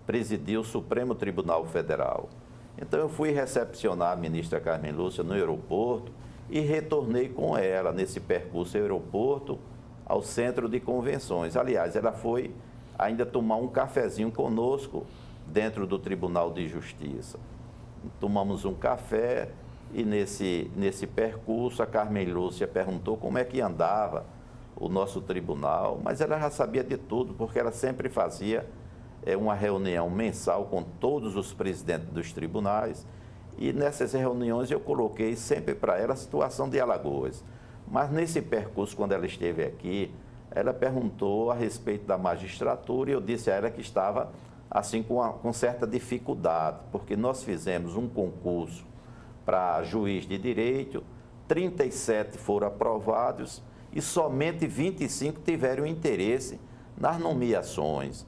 presidia o Supremo Tribunal Federal. Então eu fui recepcionar a ministra Carmen Lúcia no aeroporto e retornei com ela nesse percurso aeroporto ao centro de convenções. Aliás, ela foi ainda tomar um cafezinho conosco dentro do Tribunal de Justiça. Tomamos um café e nesse percurso a Carmen Lúcia perguntou como é que andava o nosso tribunal, mas ela já sabia de tudo, porque ela sempre fazia uma reunião mensal com todos os presidentes dos tribunais, e nessas reuniões eu coloquei sempre para ela a situação de Alagoas. Mas nesse percurso, quando ela esteve aqui, ela perguntou a respeito da magistratura e eu disse a ela que estava assim com certa dificuldade, porque nós fizemos um concurso para juiz de direito, 37 foram aprovados e somente 25 tiveram interesse nas nomeações.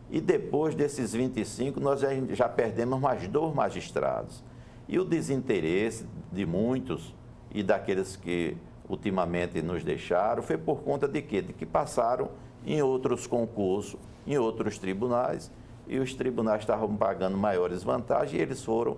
E depois desses 25, nós já perdemos mais 2 magistrados. E o desinteresse de muitos e daqueles que ultimamente nos deixaram foi por conta de quê? De que passaram em outros concursos, em outros tribunais, e os tribunais estavam pagando maiores vantagens e eles foram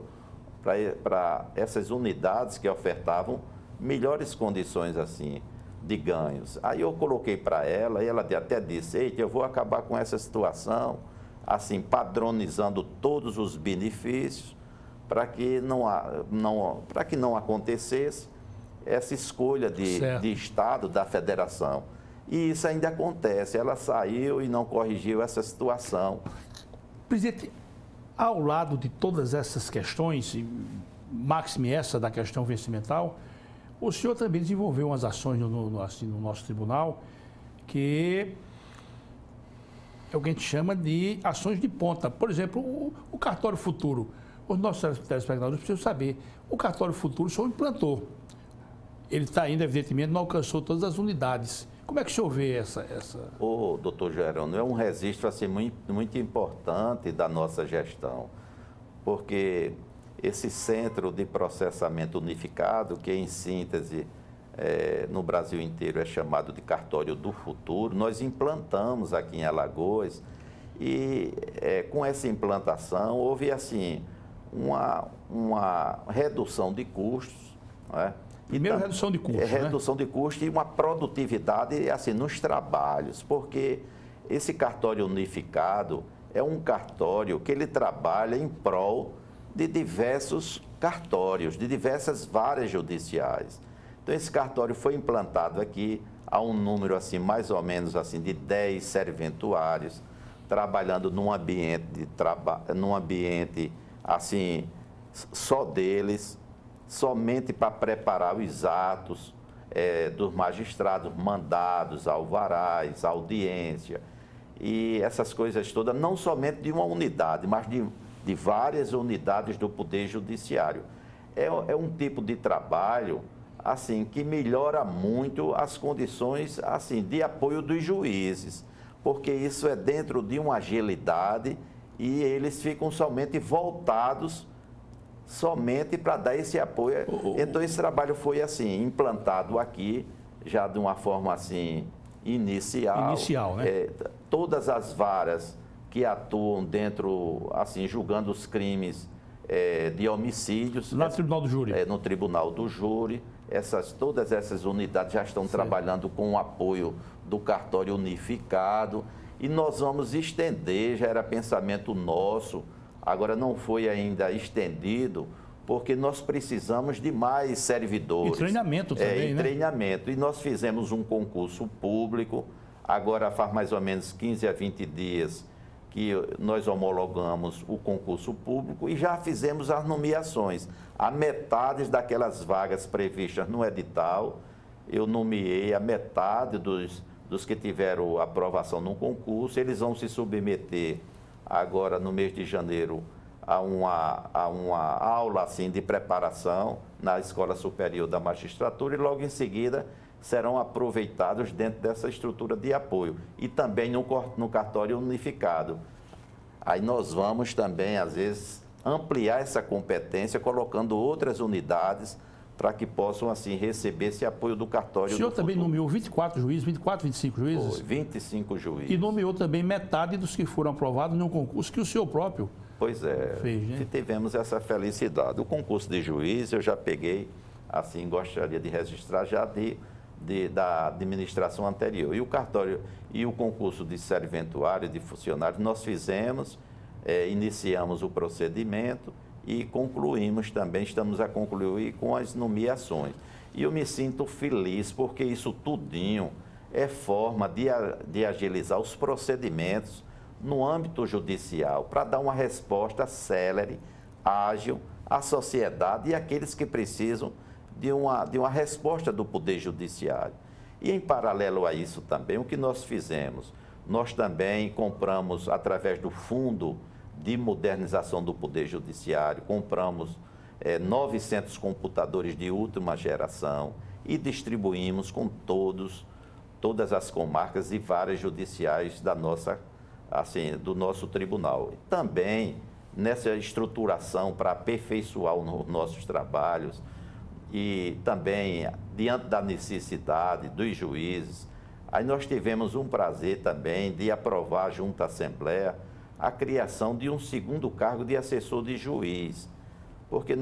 para essas unidades que ofertavam melhores condições assim de ganhos. Aí eu coloquei para ela e ela até disse: eita, eu vou acabar com essa situação, assim, padronizando todos os benefícios para que não acontecesse essa escolha de Estado, da federação. E isso ainda acontece. Ela saiu e não corrigiu essa situação. Presidente, ao lado de todas essas questões, máxime essa da questão vencimental, o senhor também desenvolveu umas ações no nosso tribunal que é o que a gente chama de ações de ponta. Por exemplo, o cartório futuro. Os nossos telespectadores precisam saber, o cartório futuro o senhor implantou. Ele está ainda, evidentemente, não alcançou todas as unidades. Como é que o senhor vê essa... Ô, doutor Gerônimo, é um registro assim, muito importante da nossa gestão, porque esse centro de processamento unificado, que em síntese no Brasil inteiro é chamado de cartório do futuro, nós implantamos aqui em Alagoas e com essa implantação houve assim uma redução de custos, né? Primeiro, redução de custos, redução de custos e uma produtividade assim, nos trabalhos, porque esse cartório unificado é um cartório que ele trabalha em prol de diversos cartórios, de diversas varas judiciais. Então, esse cartório foi implantado aqui a um número assim, mais ou menos assim, de 10 serventuários, trabalhando num ambiente, assim, só deles, somente para preparar os atos dos magistrados, mandados, alvarás, audiência e essas coisas todas, não somente de uma unidade, mas de várias unidades do Poder Judiciário. É um tipo de trabalho assim, que melhora muito as condições assim, de apoio dos juízes, porque isso é dentro de uma agilidade e eles ficam somente voltados somente para dar esse apoio. Então, esse trabalho foi, assim, implantado aqui, já de uma forma, assim, inicial. Inicial, né? Todas as varas que atuam dentro, assim, julgando os crimes de homicídios. Lá no Tribunal do Júri. No Tribunal do Júri. Todas essas unidades já estão trabalhando com o apoio do cartório unificado. E nós vamos estender, já era pensamento nosso, agora não foi ainda estendido, porque nós precisamos de mais servidores. E treinamento também, né? Treinamento. E nós fizemos um concurso público, agora faz mais ou menos 15 a 20 dias que nós homologamos o concurso público e já fizemos as nomeações. A metade daquelas vagas previstas no edital, eu nomeei a metade dos que tiveram aprovação no concurso, eles vão se submeter agora no mês de janeiro a uma aula assim, de preparação na Escola Superior da Magistratura e logo em seguida serão aproveitados dentro dessa estrutura de apoio e também no cartório unificado. Aí nós vamos também, às vezes, ampliar essa competência colocando outras unidades para que possam, assim, receber esse apoio do cartório. O senhor também nomeou 24 juízes, 25 juízes? Foi, 25 juízes. E nomeou também metade dos que foram aprovados num concurso que o senhor próprio fez, né? Tivemos essa felicidade. O concurso de juiz eu já peguei, assim, gostaria de registrar já da administração anterior. E o cartório e o concurso de serventuário de funcionários nós fizemos, iniciamos o procedimento e concluímos também, estamos a concluir com as nomeações. E eu me sinto feliz porque isso tudinho é forma de agilizar os procedimentos no âmbito judicial para dar uma resposta célere, ágil à sociedade e àqueles que precisam de uma resposta do Poder Judiciário. E em paralelo a isso também, o que nós fizemos? Nós também compramos, através do Fundo de Modernização do Poder Judiciário, compramos 900 computadores de última geração e distribuímos com todas as comarcas e varas judiciais do nosso tribunal. Também, nessa estruturação para aperfeiçoar os nossos trabalhos, e também, diante da necessidade dos juízes, aí nós tivemos um prazer também de aprovar junto à Assembleia a criação de um segundo cargo de assessor de juiz, porque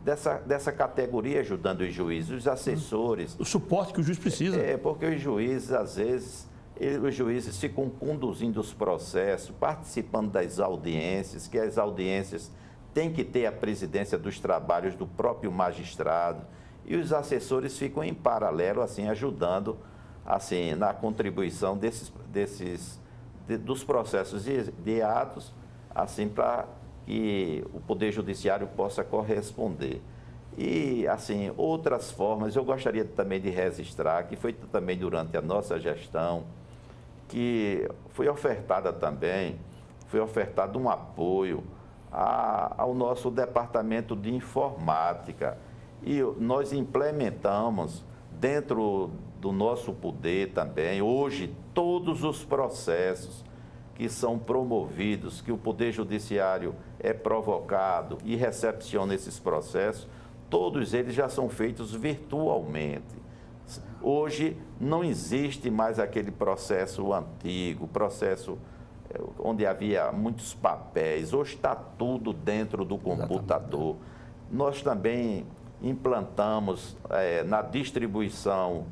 dessa categoria ajudando os juízes, os assessores. O suporte que o juiz precisa. Porque os juízes, às vezes, os juízes ficam conduzindo os processos, participando das audiências, que as audiências têm que ter a presidência dos trabalhos do próprio magistrado, e os assessores ficam em paralelo, assim, ajudando, assim, na contribuição dos processos de atos, assim, para que o Poder Judiciário possa corresponder. E, assim, outras formas, eu gostaria também de registrar, que foi também durante a nossa gestão, que foi ofertado um apoio ao nosso departamento de informática. E nós implementamos dentro do nosso poder também, hoje, todos os processos que são promovidos, que o Poder Judiciário é provocado e recepciona esses processos, todos eles já são feitos virtualmente. Hoje não existe mais aquele processo antigo, processo onde havia muitos papéis. Hoje está tudo dentro do computador. Nós também implantamos na distribuição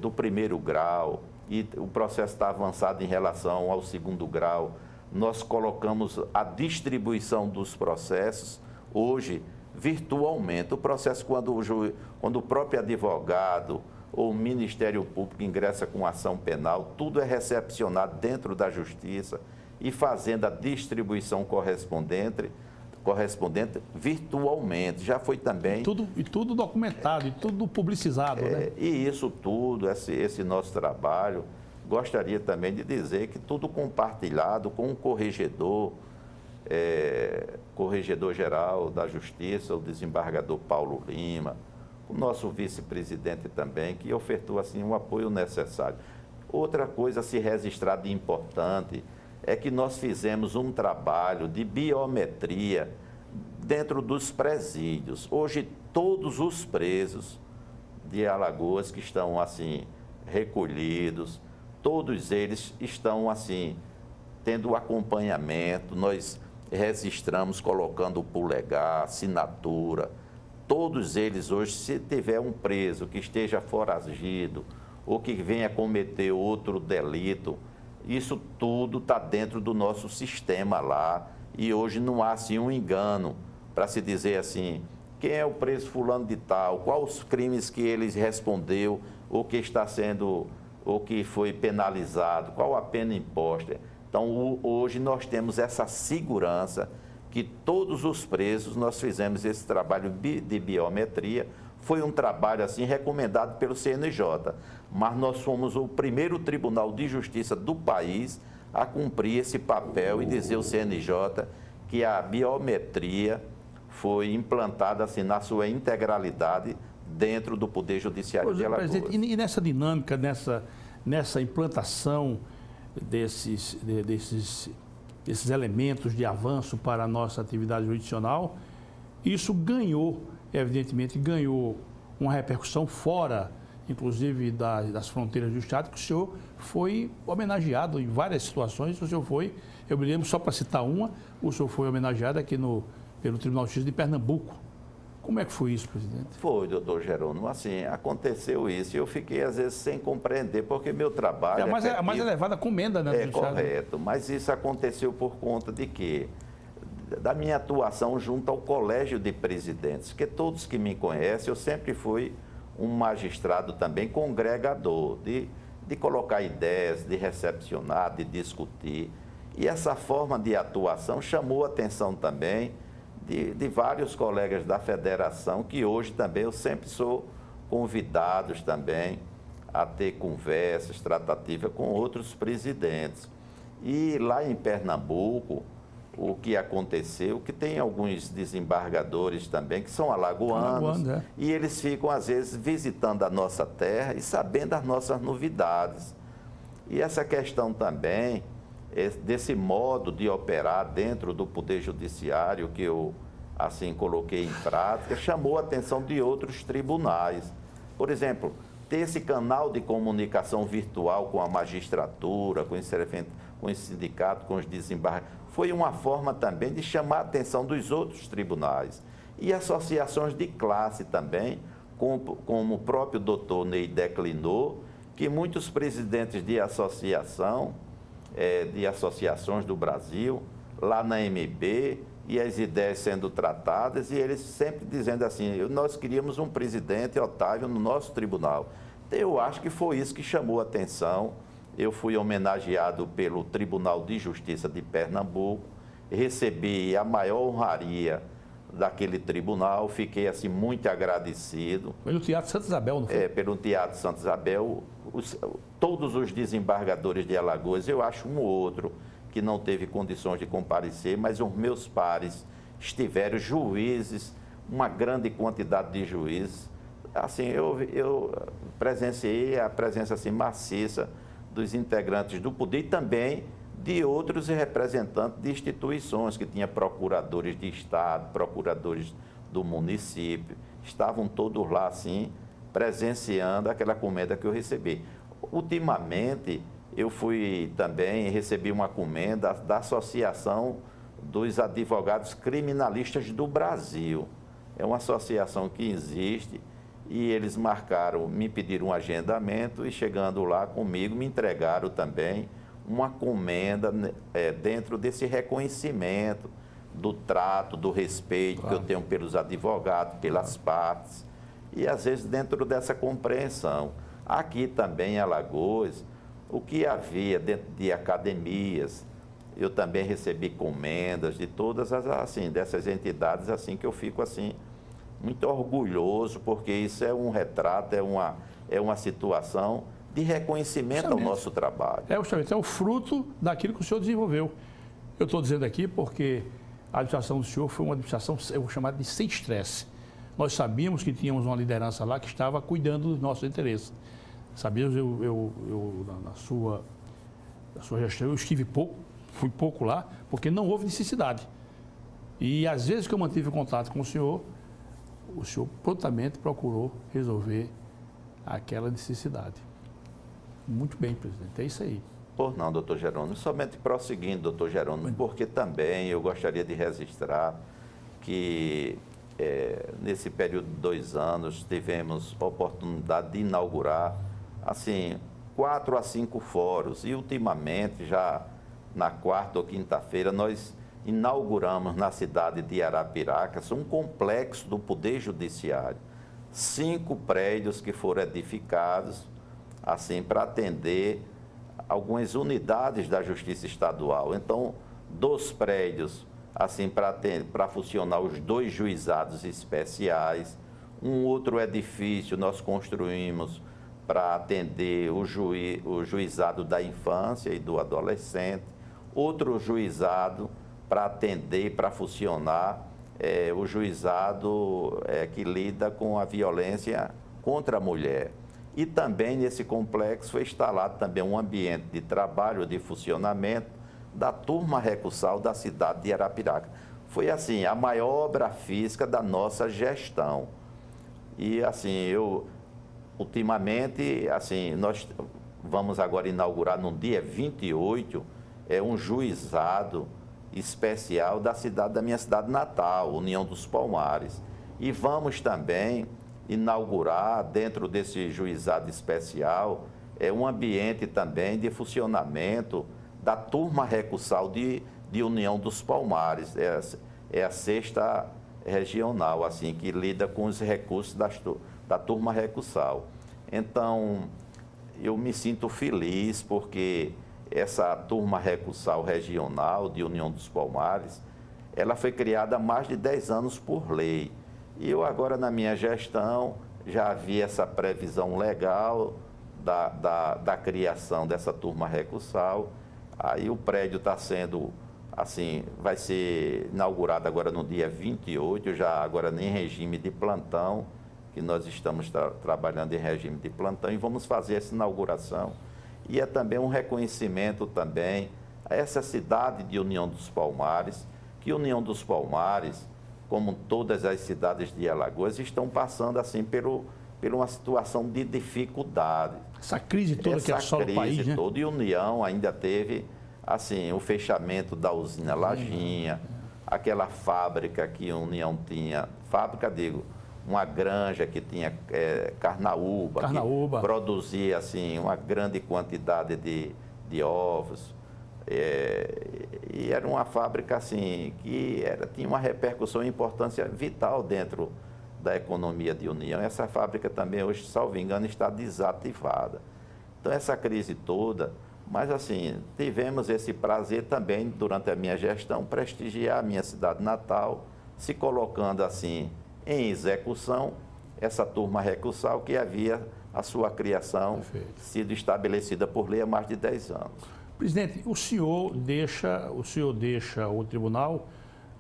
do primeiro grau, e o processo está avançado em relação ao segundo grau. Nós colocamos a distribuição dos processos hoje virtualmente. O processo, quando o próprio advogado ou o Ministério Público ingressa com ação penal, tudo é recepcionado dentro da Justiça e fazendo a distribuição correspondente virtualmente. Já foi também... E tudo documentado, e tudo publicizado, né? E isso tudo, esse nosso trabalho, gostaria também de dizer que tudo compartilhado com o corregedor-geral da Justiça, o desembargador Paulo Lima, o nosso vice-presidente também, que ofertou assim um apoio necessário. Outra coisa a se registrar de importante é que nós fizemos um trabalho de biometria dentro dos presídios. Hoje, todos os presos de Alagoas que estão assim recolhidos, todos eles estão assim tendo acompanhamento. Nós registramos colocando o polegar, assinatura. Todos eles hoje, se tiver um preso que esteja foragido ou que venha cometer outro delito, isso tudo está dentro do nosso sistema lá. E hoje não há assim um engano para se dizer assim, quem é o preso fulano de tal, quais os crimes que ele respondeu, ou que está sendo, ou que foi penalizado, qual a pena imposta. Então, hoje nós temos essa segurança que todos os presos, nós fizemos esse trabalho de biometria. Foi um trabalho assim recomendado pelo CNJ, mas nós fomos o primeiro Tribunal de Justiça do país a cumprir esse papel e dizer ao CNJ que a biometria foi implantada assim na sua integralidade dentro do Poder Judiciário de Alagoas. Presidente, e nessa dinâmica, nessa implantação desses elementos de avanço para a nossa atividade jurisdicional, isso evidentemente ganhou uma repercussão fora, inclusive das fronteiras do Estado, que o senhor foi homenageado em várias situações. O senhor foi, eu me lembro, só para citar uma, o senhor foi homenageado aqui pelo Tribunal de Justiça de Pernambuco. Como é que foi isso, presidente? Foi, doutor Jerônimo. Assim, aconteceu isso. Eu fiquei, às vezes, sem compreender, porque meu trabalho... A mais elevada comenda, né? É correto, mas isso aconteceu por conta de quê? Da minha atuação junto ao Colégio de Presidentes, que todos que me conhecem, eu sempre fui um magistrado também congregador, de colocar ideias, de recepcionar, de discutir. E essa forma de atuação chamou a atenção também de vários colegas da federação, que hoje também eu sempre sou convidados também a ter conversas, tratativas com outros presidentes. E lá em Pernambuco, o que aconteceu, que tem alguns desembargadores também que são alagoanos, e eles ficam, às vezes, visitando a nossa terra e sabendo as nossas novidades. E essa questão também, desse modo de operar dentro do Poder Judiciário, que eu, assim, coloquei em prática, chamou a atenção de outros tribunais. Por exemplo, ter esse canal de comunicação virtual com a magistratura, com o sindicato, com os desembargadores, foi uma forma também de chamar a atenção dos outros tribunais. e associações de classe também, como o próprio doutor Ney declinou, que muitos presidentes de associações do Brasil, lá na MB, e as ideias sendo tratadas, e eles sempre dizendo assim, nós queríamos um presidente, Otávio, no nosso tribunal. Eu acho que foi isso que chamou a atenção. Eu fui homenageado pelo Tribunal de Justiça de Pernambuco, recebi a maior honraria daquele tribunal, fiquei assim muito agradecido. Foi no Teatro Santa Isabel, não foi? Pelo Teatro Santa Isabel. Todos os desembargadores de Alagoas, eu acho um ou outro que não teve condições de comparecer, mas os meus pares estiveram, juízes, uma grande quantidade de juízes. Assim, eu presenciei a presença assim, maciça dos integrantes do poder e também de outros representantes de instituições, que tinha procuradores de Estado, procuradores do município, estavam todos lá, assim, presenciando aquela comenda que eu recebi. Ultimamente, eu recebi uma comenda da Associação dos Advogados Criminalistas do Brasil. É uma associação que existe e eles me pediram um agendamento e chegando lá comigo, me entregaram também uma comenda dentro desse reconhecimento do trato, do respeito que eu tenho pelos advogados, pelas partes, e às vezes dentro dessa compreensão. Aqui também em Alagoas, o que havia dentro de academias, eu também recebi comendas de todas dessas entidades, assim, que eu fico assim muito orgulhoso, porque isso é um retrato, é uma situação de reconhecimento ao nosso trabalho. Justamente, é o fruto daquilo que o senhor desenvolveu. Eu estou dizendo aqui porque a administração do senhor foi uma administração, eu vou chamar de sem estresse. Nós sabíamos que tínhamos uma liderança lá que estava cuidando dos nossos interesses. Sabíamos, na sua gestão, eu fui pouco lá, porque não houve necessidade. E às vezes que eu mantive contato com o senhor prontamente procurou resolver aquela necessidade. Muito bem, presidente, é isso aí. Por não, doutor Jerônimo, somente prosseguindo, doutor Jerônimo, porque também eu gostaria de registrar que nesse período de 2 anos tivemos a oportunidade de inaugurar, assim, 4 a 5 fóruns e ultimamente, já na quarta ou quinta-feira, nós inauguramos na cidade de Arapiraca um complexo do Poder Judiciário. 5 prédios que foram edificados, assim, para atender algumas unidades da Justiça Estadual. Então, 2 prédios, assim, para funcionar os 2 juizados especiais. Um outro edifício nós construímos para atender o juizado da infância e do adolescente. Outro juizado para atender, para funcionar, o juizado que lida com a violência contra a mulher. E também nesse complexo foi instalado também um ambiente de trabalho, de funcionamento da turma recursal da cidade de Arapiraca. Foi assim, a maior obra física da nossa gestão. E assim, ultimamente, assim, nós vamos agora inaugurar no dia 28, um juizado especial da minha cidade natal, União dos Palmares. E vamos também inaugurar, dentro desse juizado especial, um ambiente também de funcionamento da turma recursal de União dos Palmares. É a 6ª regional, assim, que lida com os recursos da turma recursal. Então, eu me sinto feliz porque essa turma recursal regional de União dos Palmares, ela foi criada há mais de 10 anos por lei. E eu agora, na minha gestão, já havia essa previsão legal da criação dessa turma recursal. Aí o prédio está sendo, assim, vai ser inaugurado agora no dia 28, já agora em regime de plantão, que nós estamos trabalhando em regime de plantão, e vamos fazer essa inauguração. E é também um reconhecimento também a essa cidade de União dos Palmares, que União dos Palmares, como todas as cidades de Alagoas, estão passando assim por uma situação de dificuldade. Essa crise toda que assola o país, né? Toda, e União ainda teve assim o fechamento da usina Lajinha, aquela fábrica que a União tinha, fábrica, digo, uma granja que tinha carnaúba, que produzia assim, uma grande quantidade de ovos. E era uma fábrica assim, que tinha uma repercussão e importância vital dentro da economia de União. Essa fábrica também hoje, salvo engano, está desativada. Então, essa crise toda, mas assim, tivemos esse prazer também, durante a minha gestão, prestigiar a minha cidade natal, se colocando assim em execução, essa turma recursal que havia a sua criação sido estabelecida por lei há mais de 10 anos. Presidente, o senhor deixa o tribunal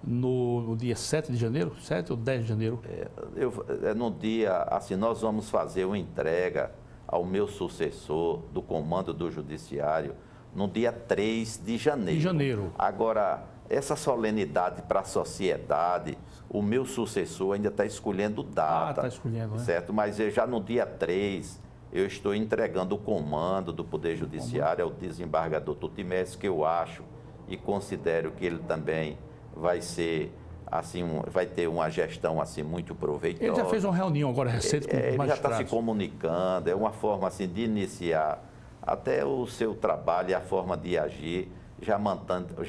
no dia 7 de janeiro, 7 ou 10 de janeiro? No dia, assim, nós vamos fazer uma entrega ao meu sucessor do comando do Judiciário no dia 3 de janeiro. De janeiro. Agora, essa solenidade para a sociedade, o meu sucessor ainda está escolhendo data. Está escolhendo, né? Certo, mas já no dia 3, eu estou entregando o comando do Poder Judiciário ao desembargador Tutimés, que eu acho e considero que ele também vai ser, assim, vai ter uma gestão assim muito proveitosa. Ele já fez uma reunião agora recente com os magistrados. Ele já está se comunicando, é uma forma assim de iniciar até o seu trabalho e a forma de agir, já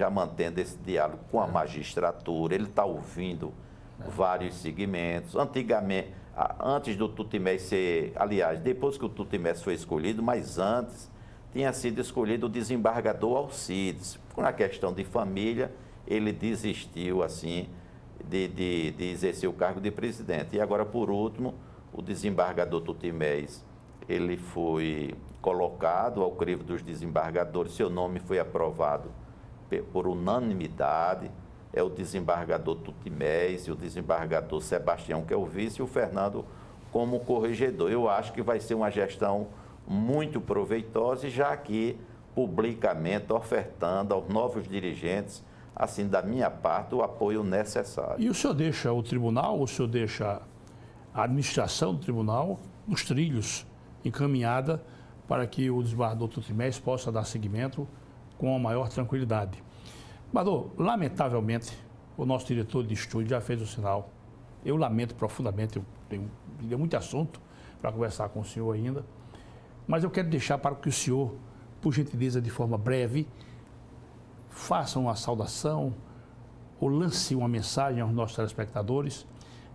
mantendo esse diálogo com a magistratura. Ele está ouvindo vários segmentos. Antes do Tutimés ser, aliás, depois que o Tutimés foi escolhido, mas antes tinha sido escolhido o desembargador Alcides. Por uma questão de família, ele desistiu assim de exercer o cargo de presidente. E agora, por último, o desembargador Tutimés, ele foi colocado ao crivo dos desembargadores, seu nome foi aprovado por unanimidade. É o desembargador Tutimés e o desembargador Sebastião, que é o vice, e o Fernando como corregedor. Eu acho que vai ser uma gestão muito proveitosa e já aqui publicamente ofertando aos novos dirigentes, assim, da minha parte, o apoio necessário. E o senhor deixa o tribunal, o senhor deixa a administração do tribunal nos trilhos, encaminhada para que o desembargador Tutimés possa dar seguimento com a maior tranquilidade. Bador, lamentavelmente, o nosso diretor de estúdio já fez o sinal. Eu lamento profundamente, eu tenho muito assunto para conversar com o senhor ainda, mas eu quero deixar para que o senhor, por gentileza, de forma breve, faça uma saudação ou lance uma mensagem aos nossos telespectadores,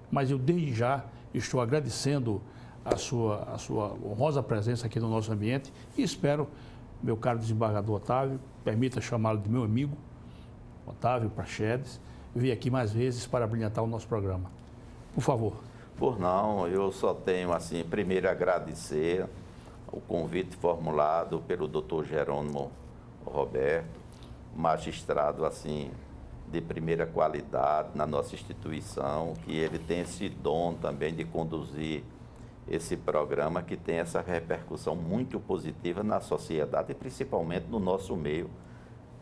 mas eu desde já estou agradecendo a sua honrosa presença aqui no nosso ambiente e espero, meu caro desembargador Otávio, permita chamá-lo de meu amigo, Otávio Praxedes, vir aqui mais vezes para brilhantar o nosso programa. Por favor. Por não, eu só tenho, assim, primeiro agradecer o convite formulado pelo Dr. Jerônimo Roberto, magistrado, assim, de primeira qualidade na nossa instituição, que ele tem esse dom também de conduzir esse programa que tem essa repercussão muito positiva na sociedade e principalmente no nosso meio,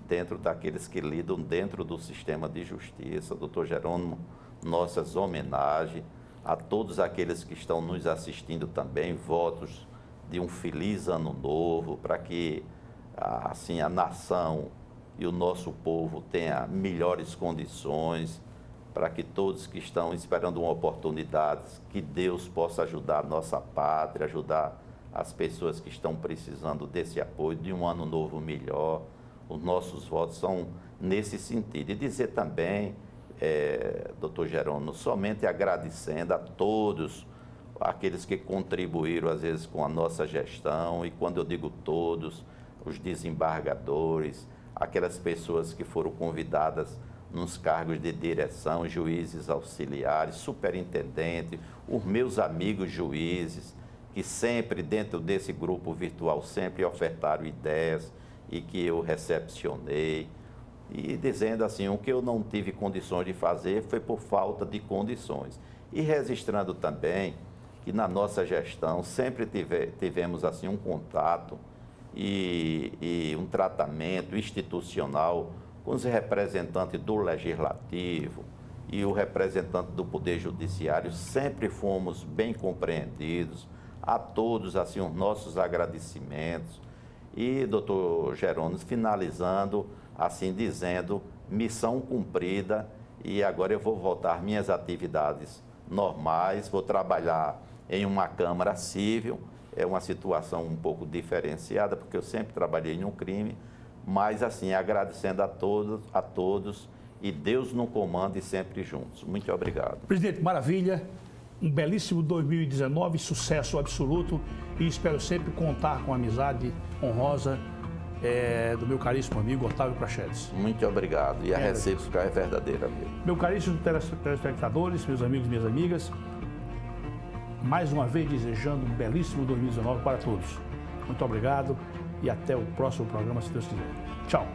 dentro daqueles que lidam dentro do sistema de justiça. Doutor Jerônimo, nossas homenagens a todos aqueles que estão nos assistindo também, votos de um feliz ano novo, para que assim, a nação e o nosso povo tenham melhores condições, para que todos que estão esperando uma oportunidade, que Deus possa ajudar a nossa pátria, ajudar as pessoas que estão precisando desse apoio, de um ano novo melhor. Os nossos votos são nesse sentido. E dizer também, doutor Jerônimo, somente agradecendo a todos aqueles que contribuíram, às vezes, com a nossa gestão, e quando eu digo todos, os desembargadores, aquelas pessoas que foram convidadas nos cargos de direção, juízes auxiliares, superintendente, os meus amigos juízes, que sempre, dentro desse grupo virtual, sempre ofertaram ideias e que eu recepcionei. E dizendo assim, o que eu não tive condições de fazer foi por falta de condições. E registrando também que na nossa gestão sempre tivemos assim um contato e um tratamento institucional com os representantes do Legislativo e o representante do Poder Judiciário. Sempre fomos bem compreendidos. A todos, assim, os nossos agradecimentos. E, doutor Jerônimo, finalizando, assim, dizendo, missão cumprida e agora eu vou voltar às minhas atividades normais, vou trabalhar em uma Câmara Civil. É uma situação um pouco diferenciada, porque eu sempre trabalhei no crime, mas assim, agradecendo a todos, e Deus no comando e sempre juntos. Muito obrigado. Presidente, maravilha, um belíssimo 2019, sucesso absoluto, e espero sempre contar com a amizade honrosa do meu caríssimo amigo Otávio Prachedes. Muito obrigado, e a recíproca é verdadeira, amigo. Meu caríssimo telespectadores, meus amigos e minhas amigas, mais uma vez desejando um belíssimo 2019 para todos. Muito obrigado e até o próximo programa, se Deus quiser. Tchau.